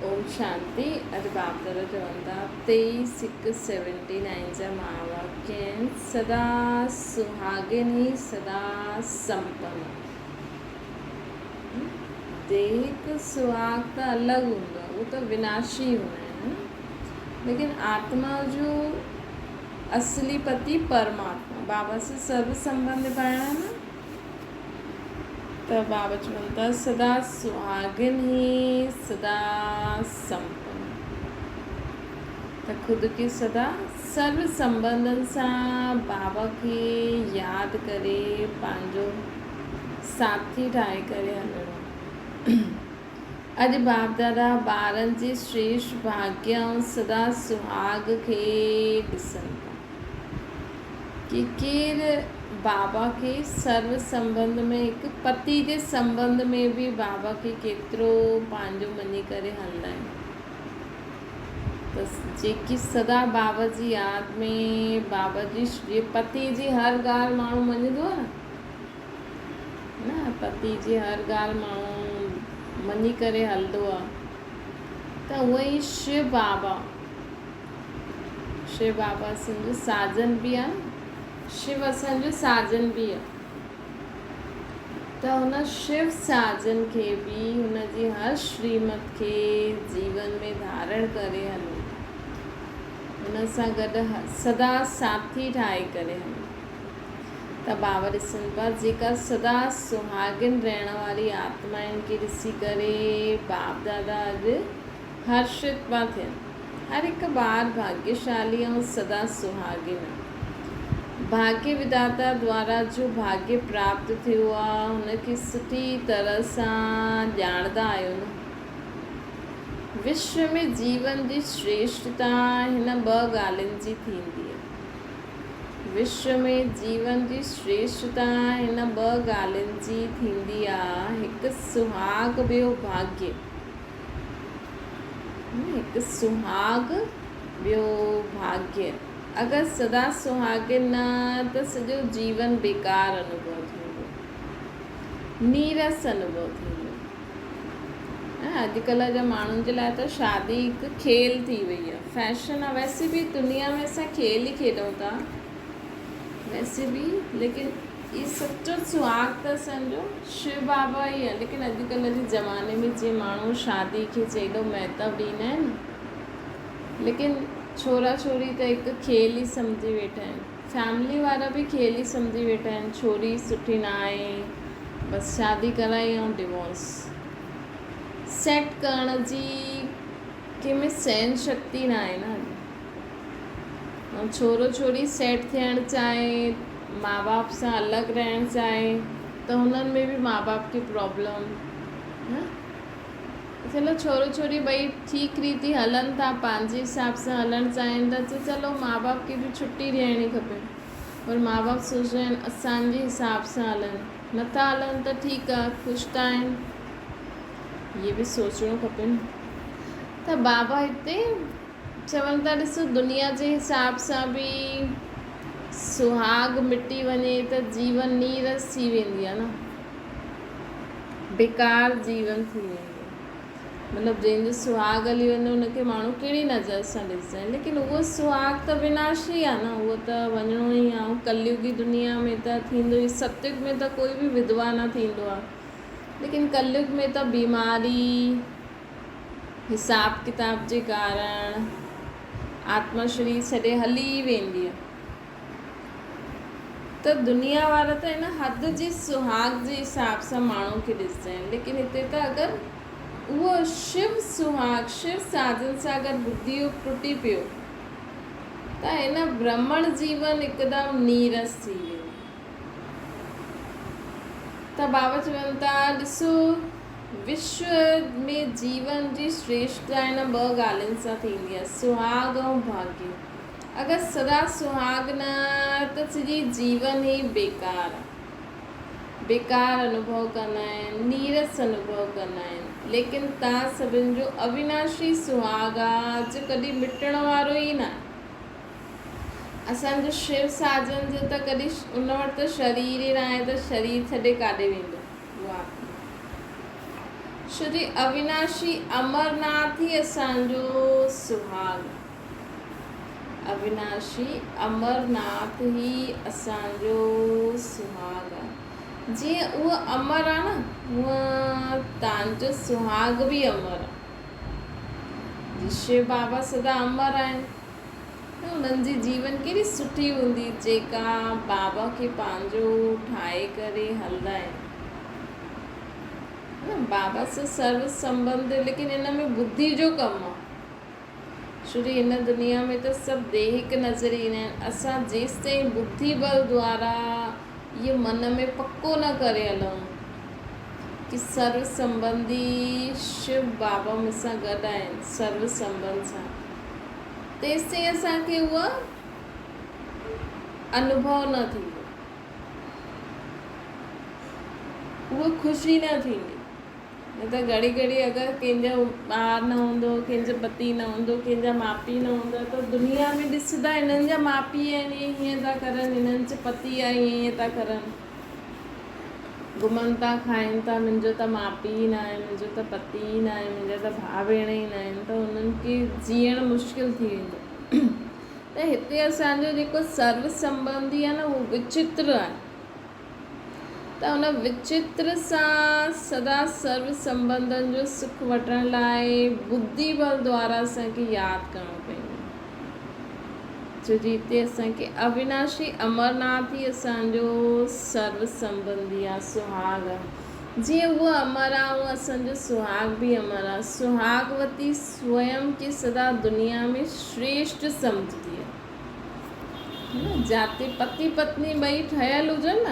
ओम शांति। अॼु बाप दादा चवनि था 23/6/79 जा महावाक्य आहिनि। सदा सुहागिन ही सदा संपन्न। देह हिकु सुहाग त अलॻि हूंदो आहे, उहो त विनाशी हूंदा आहिनि, लेकिन आत्मा जो असली पति परमात्मा बाबा से सर्व संबंध निभाइणा है ना। तो बाबा चवनि था सदा सुहागिन ही सदा संपन्न। तो खुद के सदा सर्व संबंधन सां बाबा के यादि करे पंहिंजो साथी ठाहे करे हलणो। अॼु बाप दादा ॿारनि जे श्रेष्ठ भाग्य ऐं सदा सुहाग खे ॾिसनि था कि केरु बाबा के सर्व संबंध में हिकु पति जे संबंध में भी बाबा के केतिरो पंहिंजो मञी करे हलंदा आहिनि। त जेकी सदा बाबा जी यादि में बाबा जी पति जी हर ॻाल्हि माण्हू मञंदो आहे न, पति जी हर ॻाल्हि माण्हू मञी करे हलंदो आहे। त उहो ई शिव बाबा असांजो साजन बि आहे, शिव असांजो साजन बि आहे। त हुन शिव साजन खे बि हुनजी हर श्रीमत खे जीवन में धारण करे हलूं, हुन सां गॾु सदा साथी ठाहे करे हलूं। त बाबा ॾिसनि पिया जेका सदा सुहागिन रहण वारी आत्माउनि खे ॾिसी करे बाप दादा अॼु हर्षित पिया थियनि। हर हिकु ॿार भाग्यशाली ऐं सदा सुहागिन आहे। भाग्य विधाता द्वारा जो भाग्य प्राप्त थियो आहे हुनखे सुठी तरह सां ॼाणंदा आहियो न। विश्व में जीवन जी श्रेष्ठता हिन ॿ ॻाल्हियुनि जी थींदी आहे। विश्व में जीवन जी श्रेष्ठता हिन ॿ ॻाल्हियुनि जी थींदी आहे, हिकु सुहाग ॿियो भाग्य। हिकु सुहाग ॿियो भाग्य। अगरि सदा सुहागिन न त सॼो जीवन बेकार अनुभव थींदो, नीरस अनुभव थींदो। अॼुकल्ह जा माण्हुनि जे लाइ त शादी हिकु खेल थी वई आहे, फैशन आहे। वैसे बि दुनिया में असां खेल ई खेॾूं था वैसे भी, लेकिन ये सच्चो सुहाग त असांजो शिव बाबा ई आहे। लेकिन अॼुकल्ह जे ज़माने में जीअं माण्हू शादी खे एॾो महत्व ॾींदा आहिनि, लेकिन छोरा छोरी त हिकु खेल ई सम्झी वेठा आहिनि। फैमिली वारा बि खेल ई सम्झी वेठा आहिनि। छोरी सुठी न आहे, बसि शादी कराई ऐं डिवोर्स। सेट करण जी कंहिंमें सहन शक्ति न आहे न। ऐं छोरो छोरी सेट थियणु चाहे, माउ बाप सां अलॻि रहणु चाहे, त हुननि में बि माउ बाप खे प्रॉब्लम। चलो छोरो छोरी ॿई ठीक रीति हलनि था, पंहिंजे हिसाब सां हलणु चाहिनि था, त चलो माउ बाप खे बि छुटी ॾियणी खपे। पर माउ बाप सोचंदा आहिनि असांजे हिसाब सां हलनि, नथा हलनि त ठीकु आहे, ख़ुशि त आहिनि, इहे बि सोचणो खपे न। त बाबा हिते चवनि था ॾिसो दुनिया जे हिसाब सां बि सुहाग मिटी वञे त जीवन नीरस थी वेंदी आहे न, बेकार जीवन थी वेंदी। मतिलबु जंहिंजो सुहाग हली वञे हुनखे माण्हू कहिड़ी नज़र सां ॾिसंदा आहिनि, लेकिन उहो सुहाग त विनाशी आहे न, उहो त वञिणो ई आहे। ऐं कलयुगी दुनिया में त थींदो ई, सतयुग में त कोई बि विधवा न थींदो आहे, लेकिन कलयुग में त बीमारी, हिसाब किताब जे कारण आत्मा शरीर छॾे हली वेंदी आहे। त दुनिया वारा त हिन हद जे सुहाग जे हिसाब सां माण्हू खे ॾिसंदा आहिनि, लेकिन हिते त अगरि उहो शिव सुहाग शिव साजन सां अगरि बुद्धि टुटी पियो त हिन ब्रह्मण जीवन हिकदमि नीरस थी वियो। त बाबा चवनि था ॾिसो विश्व में जीवन जी श्रेष्ठता हिन ॿ ॻाल्हियुनि सां थींदी आहे, सुहाग ऐं भाग्य। अगरि सदा सुहाग न त सॼी जीवन ई बेकार आहे, बेकार अनुभव कंदा आहिनि, नीरस अनुभव कंदा आहिनि। लेकिन तव्हां सभिनि जो अविनाशी सुहाग आहे, जो कॾहिं मिटण वारो ई न आहे। असांजो शिव साजन जो त कॾहिं उन वटि त शरीर ई न आहे, त शरीर छॾे काॾे वेंदो। श्री अविनाशी अमरनाथ ही असांजो सुहाग। अविनाशी अमरनाथ ही असांजो सुहाग आहे। जीअं उहो अमर आहे न, हूअं तव्हांजो सुहाग बि अमर आहे। शिव बाबा सदा अमर आहिनि, उन्हनि जी जीवन केॾी सुठी हूंदी जेका बाबा खे पंहिंजो ठाहे करे हलंदा आहिनि। बाबा सां सर्व संबंध, लेकिन इन में बुद्धि जो कमु आहे। छोकी हिन दुनिया में त सभु देहिक नज़र ईंदा आहिनि। असां जेसि ताईं बुद्धि बल द्वारा इहो मन में पको न करे हलूं कि सर्व संबंधी शिव बाबा मूंसां गॾु आहिनि सर्व संबंध सां, तेसि ताईं असांखे उहा अनुभव न थींदो, उहा ख़ुशी न थींदी। न त घड़ी घड़ी अगरि कंहिंजो ॿार न हूंदो, कंहिंजो पति न हूंदो, कंहिंजा माउ पीउ न हूंदा, त दुनिया में ॾिसंदा हिननि जा माउ पीउ आहिनि, इहे हीअं था करनि, हिननि जा पति आहे हीअं हीअं था करनि, घुमनि था खाइनि था, मुंहिंजो त माउ पीउ न आहे, मुंहिंजो त पति ई न आहे, मुंहिंजा त भाउ भेण ई न आहिनि, त उन्हनि खे जीअणु मुश्किल थी वेंदो। त हिते असांजो जेको सर्व संबंधी आहे न, उहो विचित्र आहे। त उन विचित्र सां सदा सर्व संबंधनि जो सुख वठण लाइ बुद्धि बल द्वारा असांखे यादि करणो पवंदो। छो जी हिते असांखे अविनाशी अमरनाथ ई असांजो सर्व संबंधी आहे, सुहाग आहे। जीअं उहो अमर आहे, उहो असांजो सुहाग बि अमर आहे। सुहागवती स्वयं खे सदा दुनिया में श्रेष्ठ सम्झंदी आहे। जाते पति पत्नी ॿई ठहियल हुजनि न,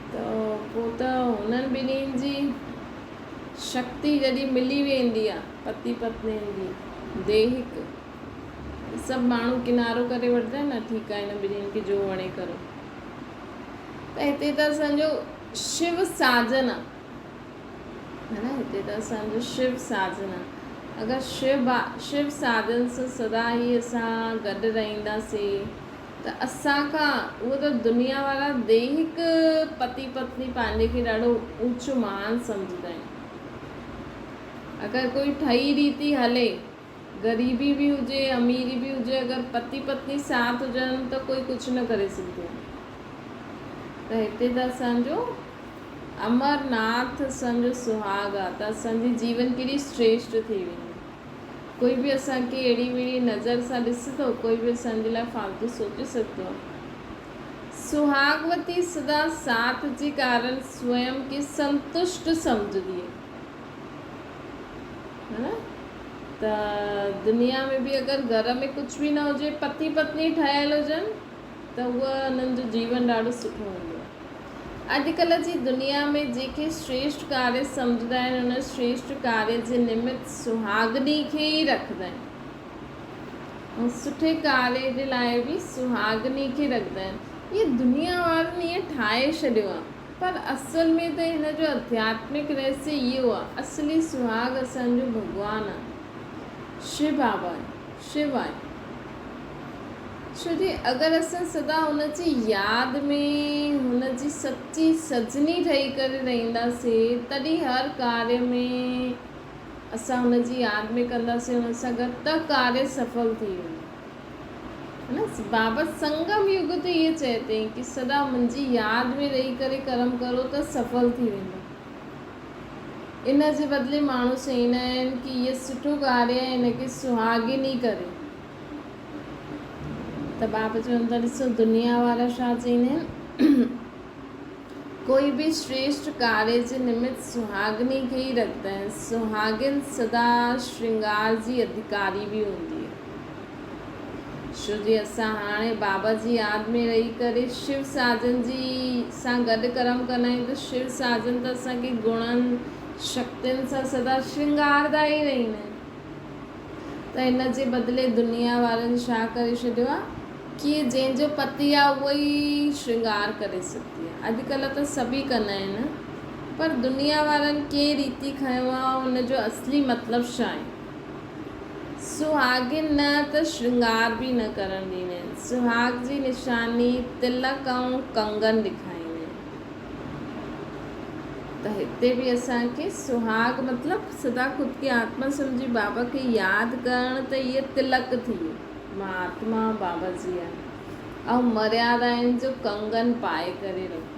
त पोइ त हुननि ॿिन्हिनि जी शक्ति जॾहिं मिली वेंदी आहे, पति पत्नियुनि जी देहिक, सभु माण्हू किनारो करे वठंदा आहिनि न, ठीकु आहे हिन ॿिन्हिनि खे जो वणे करो। त हिते त असांजो शिव साजन आहे, है न, हिते त असांजो शिव साजन आहे। अगरि शिव साजन सां सदा ई असां गॾु रहंदासीं त असांखां उहो त दुनिया वारा देहिक पति पत्नी पंहिंजे खे ॾाढो ऊचो मान सम्झंदा आहिनि। अगरि कोई ठही रीति हले, ग़रीबी बि हुजे अमीरी बि हुजे, अगरि पति पत्नी साथ हुजनि त कोई कुझु न करे सघंदो। त हिते त असांजो अमरनाथ असांजो सुहाग आहे, त असांजी जीवन केॾी श्रेष्ठ थी वेंदी। कोई बि असांखे अहिड़ी वेड़ी नज़र सां ॾिसंदो, कोई बि असांजे लाइ फालतू सोचे सघंदो आहे। सुहागवती सदा साथ जे कारण स्वयं खे संतुष्ट सम्झंदी आहे, है न। त दुनिया में बि अगरि घर में कुझु बि न हुजे, पति पत्नी ठहियल हुजनि, त उहा हुननि जो जीवन ॾाढो सुठो हूंदो आहे। अॼुकल्ह जी दुनिया में जेके श्रेष्ठ कार्य सम्झंदा आहिनि, उन श्रेष्ठ कार्य जे निमित्त सुहागनी खे ई रखंदा आहिनि, ऐं सुठे कार्य जे लाइ बि सुहागनी खे रखंदा आहिनि। इहे दुनिया वारनि ईअं ठाहे छॾियो आहे, पर असल में त हिन जो आध्यात्मिक रहस्य इहो आहे। असली सुहाग असांजो भॻवानु आहे, शिव बाबा आहे, शिव आहे। छो जी अगरि असां सदा हुनजी यादि में हुनजी सची सजनी ठही करे रहंदासीं, तॾहिं हर कार्य में असां हुनजी यादि में कंदासीं, हुन सां गॾु त कार्य सफल थी वेंदो, है न। बाबा संगम युग ते इहे चए थई कि सदा मुंहिंजी यादि में रही करे कर्म करो त सफल थी वेंदो। इन जे बदिले माण्हू चवंदा आहिनि कि इहो सुठो कार्य आहे, हिनखे सुहागिनी करे। त बाबा चवनि था, ॾिसो दुनिया वारा छा चवंदा आहिनि, कोई बि श्रेष्ठ कार्य जे निमित्त सुहागनी खे ई रखंदा आहिनि। सुहागिन सदा श्रृंगार जी अधिकारी बि हूंदी आहे। छो जी असां हाणे बाबा जी यादि में रही करे शिव साजन जी सां गॾु कर्म कंदा आहियूं, त शिव साजन त असांखे गुणनि शक्तियुनि सां सदा श्रृंगारदा ई रहंदा आहिनि। त हिन जे बदिले दुनिया वारनि छा करे छॾियो आहे कि जंहिंजो पति आहे उहो ई श्रृंगार करे सघंदी आहे। अॼुकल्ह त सभई कंदा आहिनि, पर दुनिया वारनि के रीति खयो आहे, हुनजो असली मतिलबु छा आहे। सुहागिन न त श्रृंगार बि न करणु ॾींदा आहिनि। सुहाग जी निशानी तिलक ऐं कंगन ॾेखारींदा आहिनि। त हिते बि असांखे सुहाग मतिलबु सदा ख़ुदि खे आत्मा सम्झी बाबा खे यादि करणु त इहे तिलक थी वियो, मां आत्मा बाबा जी आहे। ऐं मर्यादाउनि जो कंगन पाए करे रखो,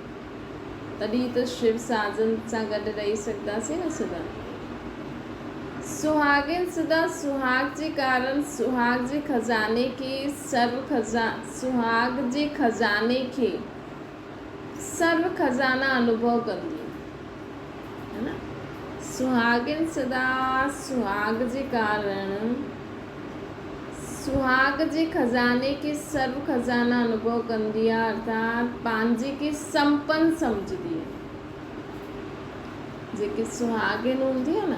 तॾहिं त शिव साजन सां गॾु रही सघंदासीं न सदा। सुहागिन सदा सुहाग जे कारण सुहाग जे खज़ाने खे सुहाग जे खज़ाने खे सर्व खज़ाना अनुभव कंदी है न। सुहागिन सदा सुहाग जे कारण सुहाग जे खज़ाने खे सर्व खज़ाना अनुभव कंदी आहे, अर्थात पंहिंजे खे संपन्न सम्झंदी आहे। जेकी सुहागिन हूंदी आहे न,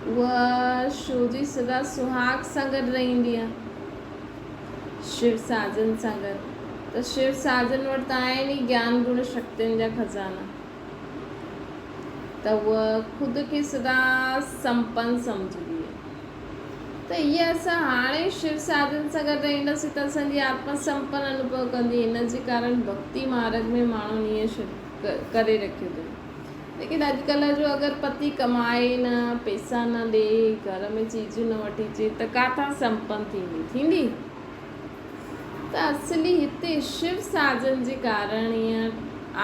उहा छोजी सदा सुहाग सां गॾु रहंदी आहे, शिव साजन सां गॾु। त शिव साजन वटि त आहिनि ई ज्ञान गुण शक्तियुनि जा खज़ाना, त उहा ख़ुदि खे सदा संपन्न सम्झंदी आहे। त इहे असां हाणे शिव साजन सां गॾु रहंदासीं त असांजी आत्मा संपन्न अनुभव कंदी। हिन जे कारण भक्ति मार्ग में माण्हू ईअं करे रखियो अथनि। लेकिन अॼुकल्ह जो अगरि पति कमाए न, पैसा न ॾे, घर में चीजूं न वठी अचे, त किथां संपन्न थींदी। त असली हिते शिव साजन जे कारण ईअं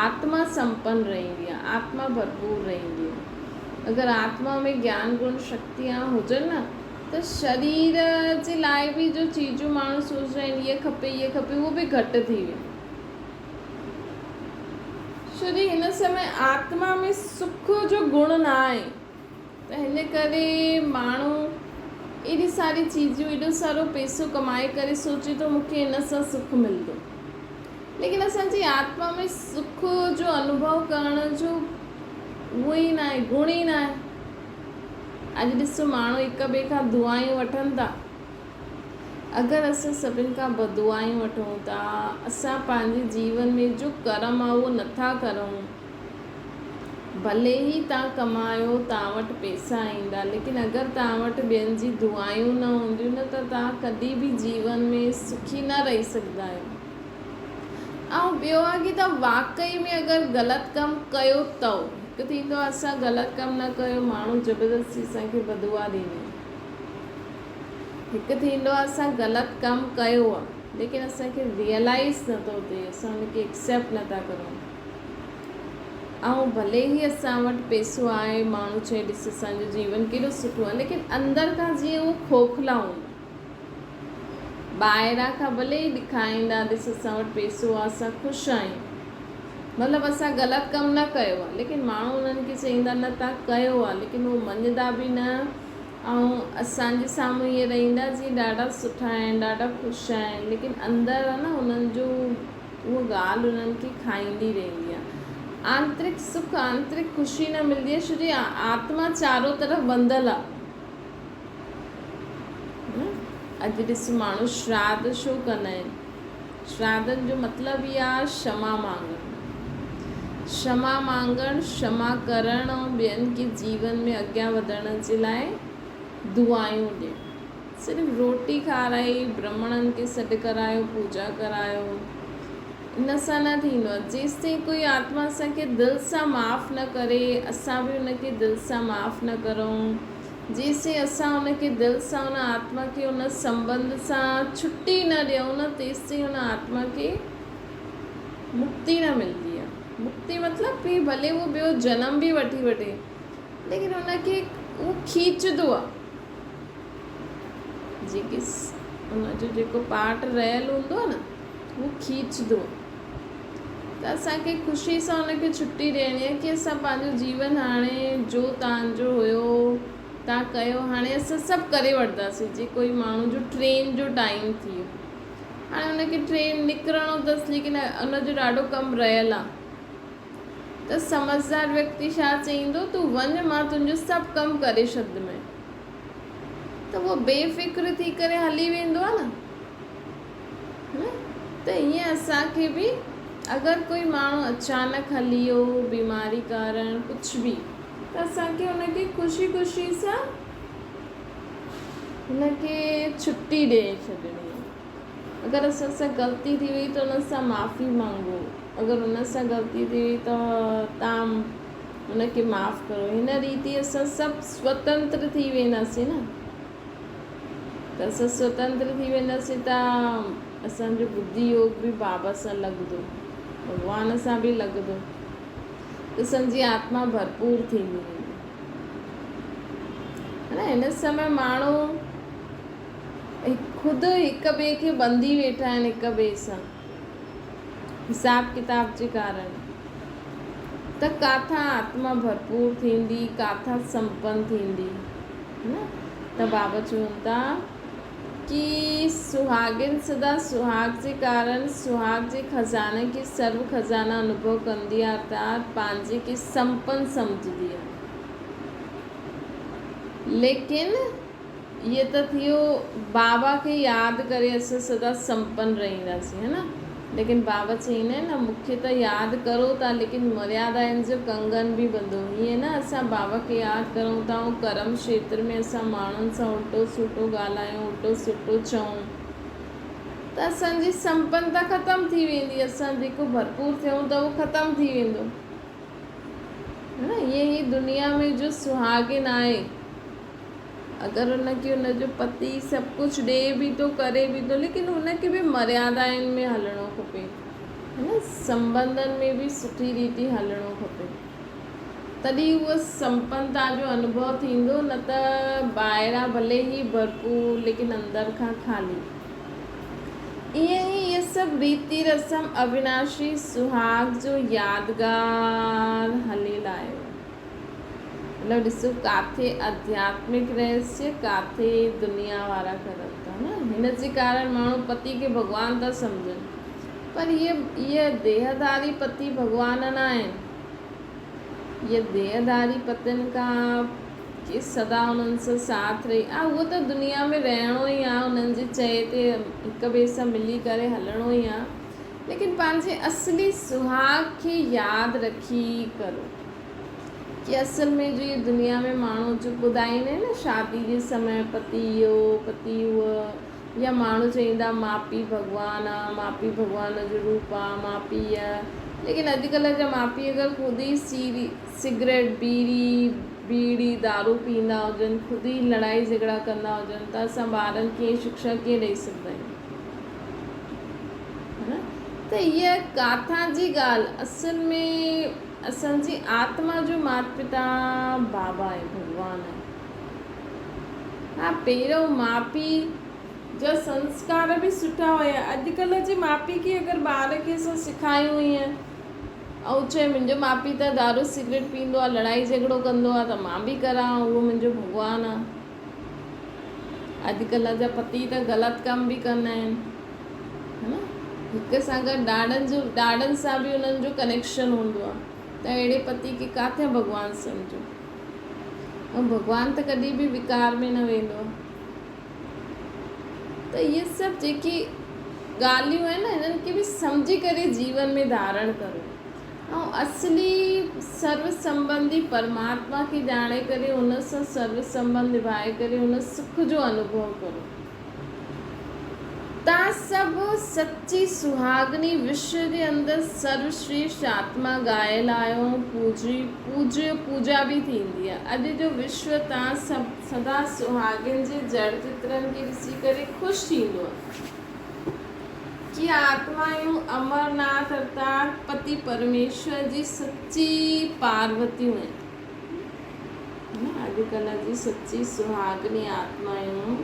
आत्मा संपन्न रहंदी आहे, आत्मा भरपूर रहंदी आहे। अगरि आत्मा में ज्ञान गुण शक्तियां हुजनि न, त शरीर जे लाइ बि जो चीजूं माण्हू सोचंदा आहिनि इहे खपे उहो बि घटि थी वेंदो। छो जो हिन समय आत्मा में सुख जो गुण न आहे, त हिन करे माण्हू एॾी सारी चीजूं, एॾो सारो पैसो कमाए करे सोचे थो मूंखे हिन सां सुख मिलंदो। लेकिन असांजी आत्मा में सुख जो अनुभव करण जो उहो ई न आहे, गुण ई न आहे। अॼु ॾिसो माण्हू हिक ॿिए खां दुआयूं वठनि था। अगरि असां सभिनि खां बदुआयूं वठूं था, असां पंहिंजे जीवन में जो कर्म आहे उहो नथा करूं, भले ई तव्हां कमायो, तव्हां वटि पैसा ईंदा, लेकिन अगरि तव्हां वटि ॿियनि जी दुआयूं न हूंदियूं न, त तव्हां कॾहिं बि जीवन में सुखी न रही सघंदा आहियो। ऐं ॿियो आहे कि तव्हां वाक़ई में अगरि ग़लति कमु कयो अथव, हिकु थींदो आहे असां ग़लति कमु न कयो, माण्हू ज़बरदस्ती असांखे बदुआ ॾींदा, हिकु थींदो आहे असां ग़लति कमु कयो आहे लेकिन असांखे रियलाइज़ नथो थिए, असां हुनखे एक्सेप्ट नथा करूं। ऐं भले ई असां वटि पैसो आहे, माण्हू चए ॾिस असांजो जीवन केॾो सुठो आहे, लेकिन अंदरि खां जीअं उहो खोखला हूंदा। ॿाहिरां खां भले ई ॾेखारींदा ॾिस असां वटि पैसो आहे, असां ख़ुशि आहियूं, मतिलबु असां ग़लति कमु न कयो आहे, लेकिन माण्हू उन्हनि खे चईंदा न तव्हां कयो आहे, लेकिन उहो मञंदा बि न। ऐं असांजे साम्हूं ईअं रहंदा जीअं ॾाढा सुठा आहिनि, ॾाढा ख़ुशि आहिनि, लेकिन अंदरि आहे न उन्हनि जो उहा ॻाल्हि उन्हनि खे खाईंदी रहंदी आहे। आंतरिक सुख, आंतरिक ख़ुशी न मिलंदी आहे, छो जो आत्मा चारों तरफ़ बंधल आहे। अॼु ॾिस माण्हू श्राद्ध छो कंदा आहिनि? श्राद्धनि जो मतिलबु इहा आहे क्षमा मांगणु, क्षमा मांगणु, क्षमा करणु ऐं ॿियनि खे जीवन में अॻियां वधण जे लाइ दुआयूं ॾियणु। सिर्फ़ु रोटी खाराई, ब्राह्मणनि खे सॾु करायो, पूजा करायो, इन सां न थींदो आहे। जेसि ताईं कोई आत्मा असांखे दिलि सां माफ़ु न करे, असां बि उनखे दिलि सां माफ़ु न करूं, जेसि ताईं असां उनखे दिलि सां उन आत्मा खे उन संबंध सां छुटी न ॾियूं न, तेसि ताईं उन आत्मा खे मुक्ति न मिलंदी आहे। मुक्ति मतिलबु कि भले उहो ॿियो जनम बि वठी वठे, लेकिन उनखे उहो खींचंदो आहे, जेकी उनजो जेको पार्ट रहियल हूंदो आहे न उहो खींचंदो आहे। त असांखे ख़ुशी सां उनखे छुटी ॾियणी आहे कि असां पंहिंजो जीवन हाणे जो तव्हांजो हुयो तव्हां कयो, हाणे असां सभु करे वठंदासीं। जे कोई माण्हू जो ट्रेन जो टाइम थी वियो, हाणे उनखे ट्रेन निकिरणो अथसि, लेकिन उनजो ॾाढो कमु रहियल आहे, त समझदार व्यक्ति छा चईंदो, तूं वञ, मां तुंहिंजो सभु कमु करे छॾंदुमि, त उहो बेफ़िक्र थी करे हली वेंदो आहे न। त ईअं असांखे बि अगरि कोई माण्हू अचानक हली वियो बीमारी कारण कुझु बि, त असांखे हुनखे ख़ुशी ख़ुशी सां हुनखे छुटी ॾेई छॾणी आहे। अगरि असां सां ग़लती थी वई त हुन सां माफ़ी मांगो, अगरि हुन सां ग़लती थी वई त तव्हां उनखे माफ़ करो। हिन रीति असां सभु स्वतंत्र थी वेंदासीं न। त असां स्वतंत्र थी वेंदासीं त असांजो बुद्धि योग बि बाबा सां लॻंदो, भॻवान सां बि लॻंदो, त असांजी आत्मा भरपूर थींदी वेंदी। है न। हिन समय माण्हू ख़ुदि हिक ॿिए खे ॿंधी वेठा आहिनि, हिक ॿिए सां हिसाब किताब जे कारण। त किथां आत्मा भरपूर थींदी, किथां संपन्न थींदी, है न। त बाबा चवनि था कि सुहागिन सदा सुहाग जे कारण सुहाग जे खज़ाने खे सर्व खज़ाना अनुभव कंदी आहे, अर्थात पंहिंजे खे संपन्न सम्झंदी आहे। लेकिन ये त थियो बाबा खे यादि करे असां सदा संपन्न रहंदासीं, है न। लेकिन बाबा चईंदा आहिनि न, मूंखे त यादि करो था लेकिन मर्यादाउनि जो कंगन बि ॿधो। हीअं न असां बाबा खे यादि करूं था ऐं कर्म क्षेत्र में असां माण्हुनि सां उल्टो सुठो ॻाल्हायूं, उल्टो सुठो चऊं, त असांजी संपन्नता ख़तमु थी वेंदी। असां जेको भरपूर थियूं त उहो ख़तमु थी वेंदो, है न। ईअं ई दुनिया में जो सुहागिन आहे, अगरि हुनखे हुनजो पति सभु कुझु ॾे बि थो, करे बि थो, लेकिन हुनखे बि मर्यादाउनि में हलणो खपे, है न। संबंधनि में बि सुठी रीति हलणो खपे, तॾहिं उहा संपन्नता जो अनुभव थींदो। न त ॿाहिरां भले ई भरपूर लेकिन अंदर खां ख़ाली। ईअं ई इहे सभु रीति रस्म अविनाशी सुहाग जो यादगार हली लाहियो। मतलब ॾिसो, किथे आध्यात्मिक रहस्य, किथे दुनिया वारा करनि था न। हिन जे कारण माण्हू पति खे भॻवान था सम्झनि, पर इहे देहधारी पति भॻवान न आहिनि। इहे देहधारी पतियुनि खां कि सदा उन्हनि सां साथ रही उहो त दुनिया में रहणो ई आहे, उन्हनि जे चए ते हिक ॿिए सां मिली करे हलणो ई आहे, लेकिन पंहिंजे असली सुहाग खे यादि रखी करो। कि असल में जो ये दुनिया में माण्हू जो ॿुधाईंदा आहिनि न, शादी जे समय पति इहो पति उहो, या माण्हू चईंदा माउ पीउ भॻवानु आहे, माउ पीउ भॻवान जो रूप आहे, माउ पीउ आहे। लेकिन अॼुकल्ह जा माउ पीउ अगरि ख़ुदि ई सिगरेट बीड़ी दारू पींदा हुजनि, ख़ुदि ई लड़ाई झगड़ा कंदा हुजनि, त असां ॿारनि खे शिक्षा कीअं ॾेई सघंदा आहियूं, है न। त इहा किथां जी ॻाल्हि, असल में असांजी आत्मा जो माता पिता बाबा आहे, भॻवान आहे। हा, पहिरियों माउ पीउ जा संस्कार बि सुठा हुया। अॼुकल्ह जे माउ पीउ खे अगरि ॿार खे असां सेखारियूं ईअं ऐं चए मुंहिंजो माउ पीउ त दारू सिगरेट पींदो आहे, लड़ाई झगड़ो कंदो आहे, त मां बि करां, उहो मुंहिंजो भॻवानु आहे। अॼुकल्ह जा पति त ग़लति कम बि कंदा आहिनि, है न। हिक सां गॾु ॾाॾनि सां बि उन्हनि जो कनेक्शन हूंदो आहे, त अहिड़े पति खे किथे भॻवानु सम्झो। ऐं भॻवानु त कॾहिं बि विकार में न वेंदो आहे। त इहे सभु जेकी ॻाल्हियूं आहिनि न, हिननि खे बि सम्झी करे जीवन में धारण करो ऐं असली सर्व संबंधी परमात्मा खे ॼाणे करे हुन सां सर्व संबंध निभाए करे हुन सुख जो अनुभव करो। तव्हां सभु सची सुहागनी विश्व जे अंदरि सर्वश्रेष्ठ आत्मा ॻायल आहियो, पूजा बि थींदी आहे। अॼु जो विश्व तव्हां सभु सदा सुहागिन जे जड़ चित्रनि खे ॾिसी करे ख़ुशि थींदो आहे कि आत्मायूं अमरनाथ अर्थात पति परमेश्वर जी सच्ची पार्वतियूं आहिनि। अॼुकल्ह जी सच्ची सुहागनी आत्मायूं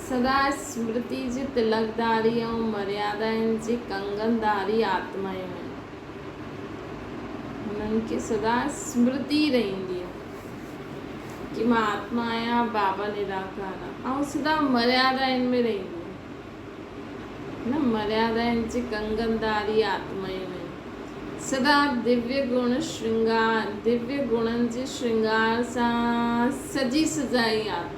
सदा स्मृति जी तिलकदारी ऐं मर्यादाउनि जी कंगनदारी आत्मायूं आहिनि। हुननि खे सदा स्मृति रहंदी आहे कि मां आत्मा आहियां, बाबा निराकार आहे, ऐं सदा मर्यादाउनि में रहंदी आहे, न। मर्यादाउनि जी कंगनदारी आत्मायूं आहिनि। सदा दिव्य गुणनि जे श्रृंगार सां सजी सजाई आत्मा।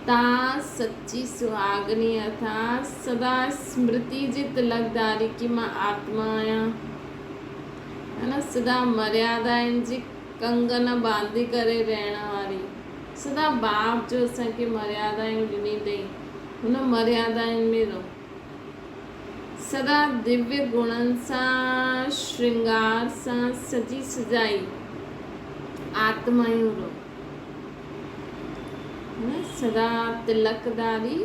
तव्हां सच्ची सुहागनी अर्थात सदा स्मृति जी तिलकदारी की मां आत्मा आहियां, है न। सदा मर्यादाउनि जी कंगन बांधी करे रहण वारी। सदा बाप जो असांखे मर्यादाऊं ॾिनी अथई, हुन मर्यादाउनि में रहो। सदा दिव्य गुणन सां श्रृंगार सां सजी सजाई आत्मायूं रहो। सदा तिलकदारी,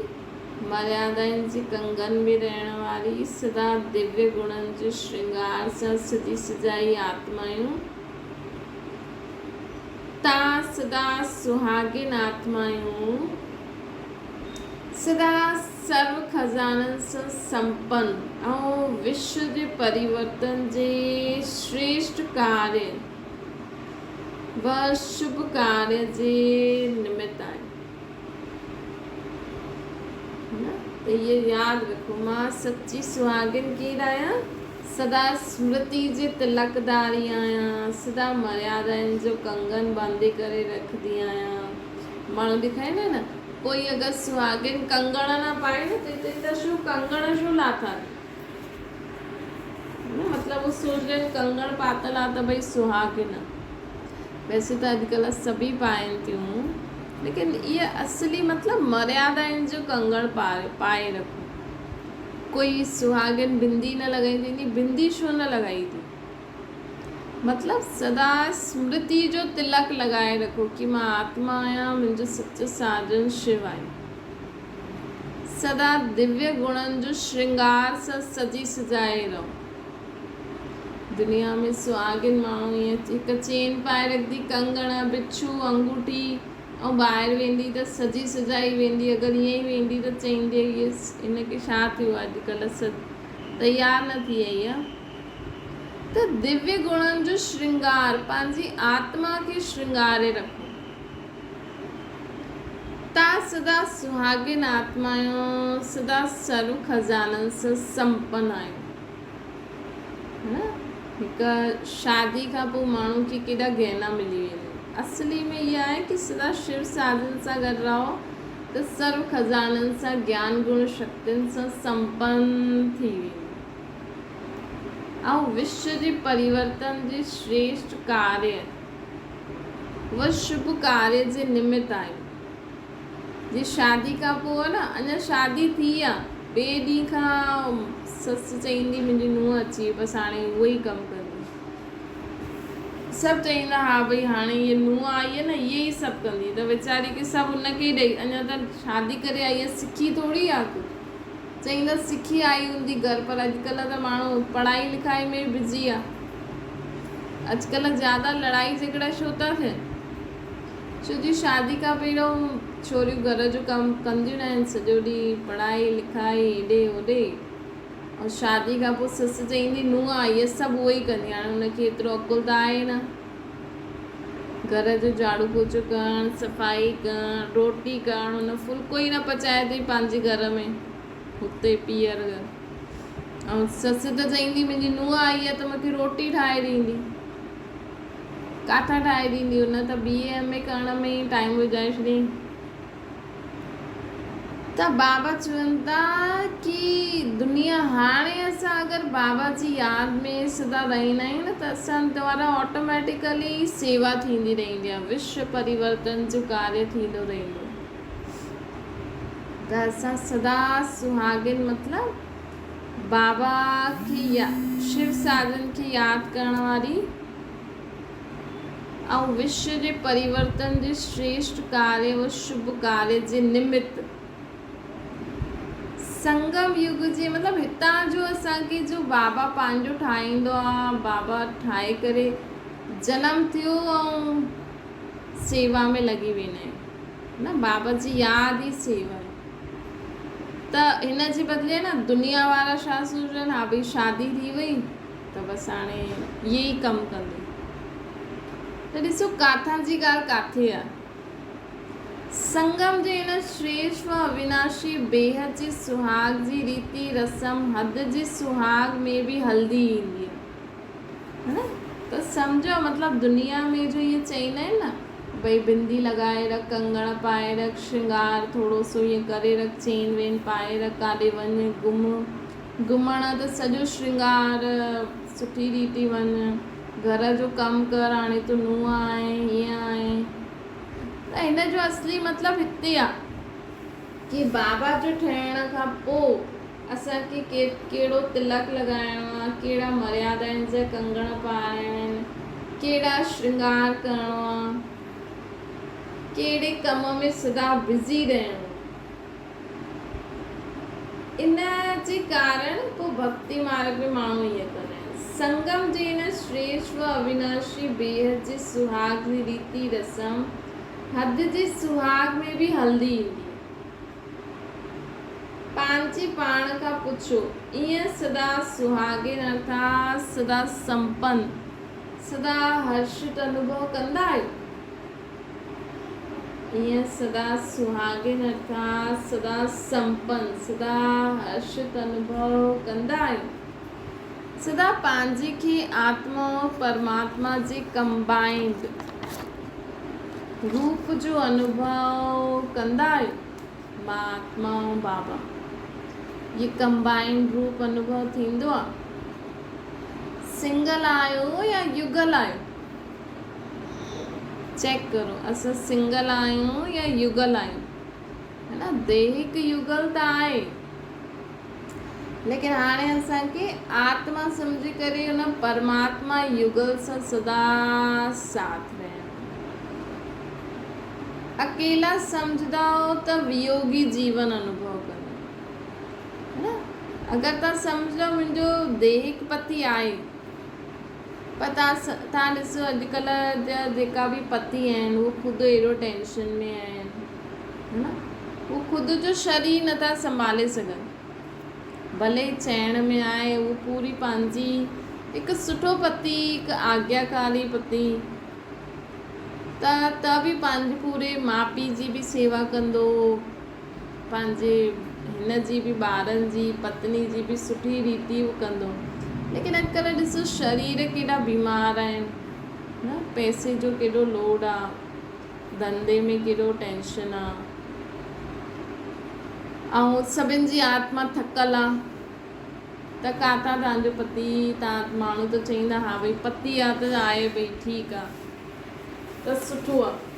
मर्यादाउनि जी कंगन में रहण वारी, सदा दिव्य गुणन जे श्रृंगार सां सजी सजाई आत्मायूं। ता सदा सुहागिन आत्मायूं, सदा सर्व खजाननि सां संपन्न ऐं विश्व जे परिवर्तन जे श्रेष्ठ कार्य व शुभ कार्य जे निमित्त आहे। तो ये याद रखो, मां सच्ची सुहागिन केर आहियां, सदा स्मृति जे तिलकदारी आहियां, सदा मर्यादाउनि जो कंगन बांधे करे रखंदी आहियां। माण्हू ॾेखारींदा न, कोई अगरि सुहागिन कंगण न पाए न त शू कंगण छो लाथा, मतलब वो सोचते हैं कंगण पातल आहे त भई सुहागिन आहे। वैसे तो अॼुकल्ह सभी पाइनि थियूं, लेकिन ये असली मतलब मर्यादाउनि जो कंगण पाए रखो। कोई सुहागिन बिंदी न लगाईंदी, बिंदी छो न लगाईंदी, मतलब सदा स्मृति जो तिलक लगाए रखो कि मां आत्मा आहियां, मुंहिंजो सच्चो साजन शिव आहे। सदा दिव्य गुणन जो श्रृंगार सां सजी सजाए रहो। दुनिया में सुहागिन माण्हू ईअं हिकु चेन पाए रखंदी, कंगण, बिच्छू, अंगूठी, ऐं ॿाहिरि वेंदी त सजी सजाई वेंदी। अगरि ईअं ई वेंदी त चईंदी इहे हिनखे छा थियो आहे, अॼुकल्ह तयारु न थी वई आहे। त दिव्य गुणनि जो श्रृंगार, पंहिंजी आत्मा खे श्रृंगारे रखो। तव्हां सदा सुहागिन आत्मा आहियो, सदा सर्व खजाननि सां संपन्न आहियो। हिकु शादी खां पोइ माण्हू खे केॾा गहना मिली वेंदा। असली में इहा आहे कि सदा शिव साधन सां गॾु रहो त सर्व खजाननि सां, ज्ञान गुण शक्तियुनि सां संपन्न थी वेंदो। ऐं विश्व जे परिवर्तन जे श्रेष्ठ कार्य व शुभ कार्य जे निमित्त आहे। जी शादी खां पोइ न, अञा शादी थी आहे, ॿिए ॾींहं खां ससु चईंदी मुंहिंजी नुंहुं अची, बसि हाणे उहो ई कमु कंदी। सभु चईंदा हा भई हाणे ये नुंहुं आई आहे न, इहे ई सभु कंदी, त वीचारी खे सभु हुनखे ई ॾेई, अञा त शादी करे आई आहे, सिखी थोरी आहे कुझु। चईंदा सिखी आई हूंदी घर, पर अॼुकल्ह त माण्हू पढ़ाई लिखाई में बिज़ी आहे। अॼुकल्ह ज़्यादा लड़ाई झगड़ा छो था थियनि, छो जी शादी खां पहिरियों छोरियूं घर जो कमु कंदियूं न आहिनि, सॼो ॾींहुं पढ़ाई लिखाई हेॾे होॾे, ऐं शादी खां पोइ ससु चईंदी नुंहुं आई आहे, सभु उहो ई कंदी। हाणे हुनखे एतिरो अकुल त आहे न, घर जो झाड़ू पोछो करणु, सफ़ाई करणु, रोटी करणु, हुन फुल्को ई न पचाए थी पंहिंजे घर में, हुते पीअर घर। ऐं ससु त चईंदी मुंहिंजी नुंहुं आई आहे त मूंखे रोटी ठाहे ॾींदी, काथां ठाहे ॾींदी, हुन त BA करण में ई टाइम विझाए छॾियईं। त बाबा चवनि था कि दुनिया हाणे असां अगरि बाबा जी यादि में सदा रहंदा आहियूं न, त असां द्वारा ऑटोमेटिकली सेवा थींदी रहंदी आहे, विश्व परिवर्तन जो कार्य थींदो रहंदो। त असां सदा सुहागिन मतलब बाबा खे शिव साधन खे यादि करण वारी ऐं विश्व जे परिवर्तन जे श्रेष्ठ कार्य व शुभ कार्य जे निमित्त संगम युग जे मतलब हितां जो असांखे जो बाबा पंहिंजो ठाहींदो आहे, बाबा ठाहे करे जनम थियो ऐं सेवा में लॻी वेंदा आहिनि न, बाबा जी यादि ई सेवा आहे। त हिन जे बदिले न दुनिया वारा छा सोचनि, हा भई शादी थी वई त बसि हाणे इहे ई कमु कंदी। त ॾिसो काथां जी ॻाल्हि काथे आहे। संगम जे हिन श्रेष्ठ व अविनाशी बेहद जी सुहाग जी रीति रस्म हद जी सुहाग में बि हल्दी ईंदी है न। त सम्झो मतलब दुनिया में जो ये चईंदा आहिनि न भई बिंदी लॻाए रख, कंगण पाए रख, श्रृंगार थोरो सो ईअं करे रख, चेन वेन पाए रख, काॾे वञ घुमण त सॼो श्रृंगार सुठी रीति वञ, घर जो कमु कर, हाणे तूं नुंहुं आहे हीअं आहे। त हिन जो असली मतिलबु हिते आहे कि बाबा जो ठहिण खां पोइ असांखे कहिड़ो तिलक लॻाइणो आहे, कहिड़ा मर्यादाउनि जा कंगण पाइणा आहिनि, कहिड़ा श्रृंगार करिणो आहे, कहिड़े कम में सदा बिज़ी रहणो। इन जे कारण पोइ भक्ति मार्ग में माण्हू ईअं कंदा आहिनि। संगम जे हिन श्रेष्ठ व अविनाशी बेहद जे सुहाग जी रीति रस्म हद जे सुहाग में बि हलंदी ईंदी। पंहिंजे पाण खां पुछो, ईअं सदा सुहागिन अर्थात सदा संपन्न, सदा हर्षित अनुभव कंदा आहियो? ईअं सदा सुहागिन अर्थात सदा संपन्न, सदा हर्षित अनुभव कंदा आहियो? सदा पंहिंजे खे आत्मा और परमात्मा जे कंबाइंड रूप जो अनुभव कंदा आहियो? मां आत्मा ऐं बाबा ये कंबाइंड रूप अनुभव थींदो आहे? सिंगल आहियो या युगल आहियो? चेक करो, असां सिंगल आहियूं या युगल आहियूं, है न। दैहिक युगल त आहे, लेकिन हाणे असांखे आत्मा सम्झी करे हुन परमात्मा युगल सां सदा साथ रहणो। अकेला सम्झंदा हो त वियोगी जीवन अनुभव कंदा, है न। अगरि तव्हां सम्झो मुंहिंजो दैहिक पति आहे, पर तव्हां ॾिसो अॼुकल्ह जा जेका बि पति आहिनि उहे ख़ुदि एॾो टेंशन में आहिनि, है न। उहो ख़ुदि जो शरीर नथा संभाले सघनि, भले चइण में आहे उहो पूरी पंहिंजी हिकु सुठो पति, हिकु आज्ञाकारी पति, त बि पंहिंजे पूरे माउ पीउ जी बि सेवा कंदो, पंहिंजे हिन जी बि ॿारनि जी पत्नी जी बि सुठी रीति उहो कंदो। लेकिन अॼुकल्ह ॾिसो शरीर केॾा बीमार आहिनि, न। पैसे जो केॾो लोड आहे, धंधे में केॾो टेंशन आहे, ऐं सभिनि जी आत्मा थकल आहे, त काथां तव्हांजो पति, तव्हां माण्हू त चईंदा हा भई पति आहे त आहे भई ठीकु आहे, त सुठो आहे।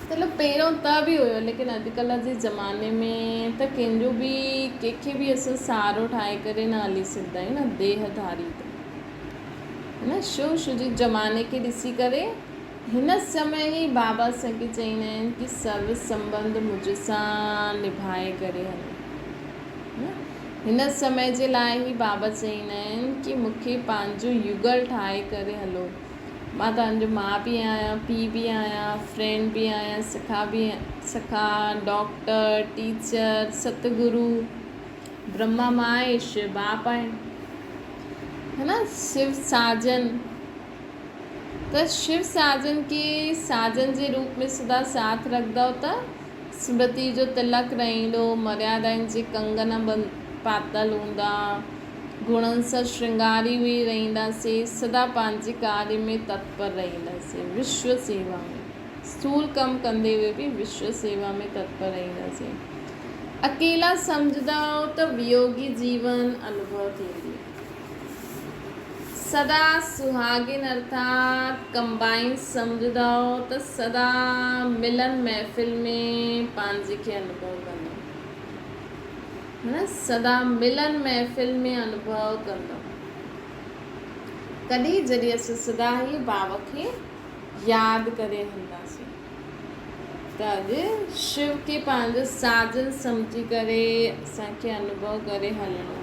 चलो पहिरियों त बि हुयो, लेकिन अॼुकल्ह जे ज़माने में त कंहिंजो बि कंहिंखे बि असां सहारो ठाहे करे न हली सघंदा आहियूं न, देहधारी त, है न। छो जे ज़माने खे ॾिसी करे हिन समय ई बाबा असांखे चईंदा आहिनि कि सर्व संबंध मुझ सां निभाए करे हलो, हिन समय जे लाइ ई बाबा चईंदा आहिनि कि मूंखे पंहिंजो युगल ठाहे करे हलो। मां तव्हांजो माउ बि आहियां, पीउ बि आहियां, फ्रेंड बि आहियां, सखा, डॉक्टर, टीचर, सतगुरु, ब्रह्मा मां आहे, शिव बाप आहे, है न। शिव साजन, त शिव साजन खे साजन जे रूप में सदा साथ रखंदव त स्मृति जो तिलक रहंदो, मर्यादाउनि जे कंगन पातल हूंदा, गुणनि सां श्रृंगारी हुई रहंदासीं, सदा पंहिंजे कार्य में तत्पर रहंदासीं, विश्व सेवा में स्थूल कमु कंदे हुए बि विश्व सेवा में तत्पर रहंदासीं। अकेला सम्झंदा हो त वियोगी जीवन अनुभव थींदी। सदा सुहागिन अर्थात कंबाइन सम्झंदा हो त सदा मिलन महफ़िल में पंहिंजे खे अनुभव कंदो, है न। सदा मिलन महफ़िल में अनुभव कंदो, कॾहिं जॾहिं असां सदा ई बाबा खे यादि करे हलंदासीं, त अॼु शिव खे पंहिंजो साजन सम्झी करे असांखे अनुभव करे हलणो।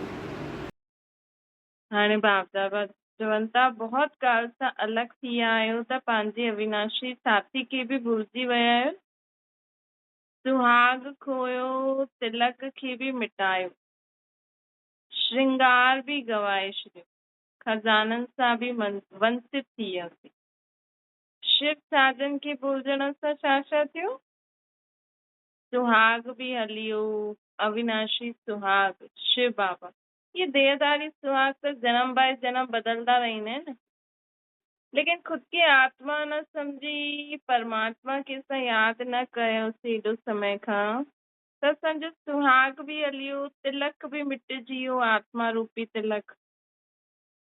हाणे बाप दादा चवनि था बहुत काल सां अलॻि थी विया आहियो त पंहिंजे अविनाशी साथी खे बि भुलिजी विया आहियो, सुहाग खोयो, तिलक खे बि मिटायो, श्रृंगार बि गवाए छॾियो, खज़ाननि सां बि वंचित थी वियासीं। शिव साजन खे भुलिजण सां छा छा थियो? सुहाग बि हली वियो, अविनाशी सुहाग शिव बाबा। ये देहधारी सुहाग त जन्म बाय जन्म बदलता रहंदा आहिनि, लेकिन खुद की आत्मा न समझी, परमात्मा खे असां यादि न कयोसीं एॾो समय खां, त असांजो सुहाग बि हली वियो, तिलक बि मिटिजी वियो, आत्मा रूपी तिलक।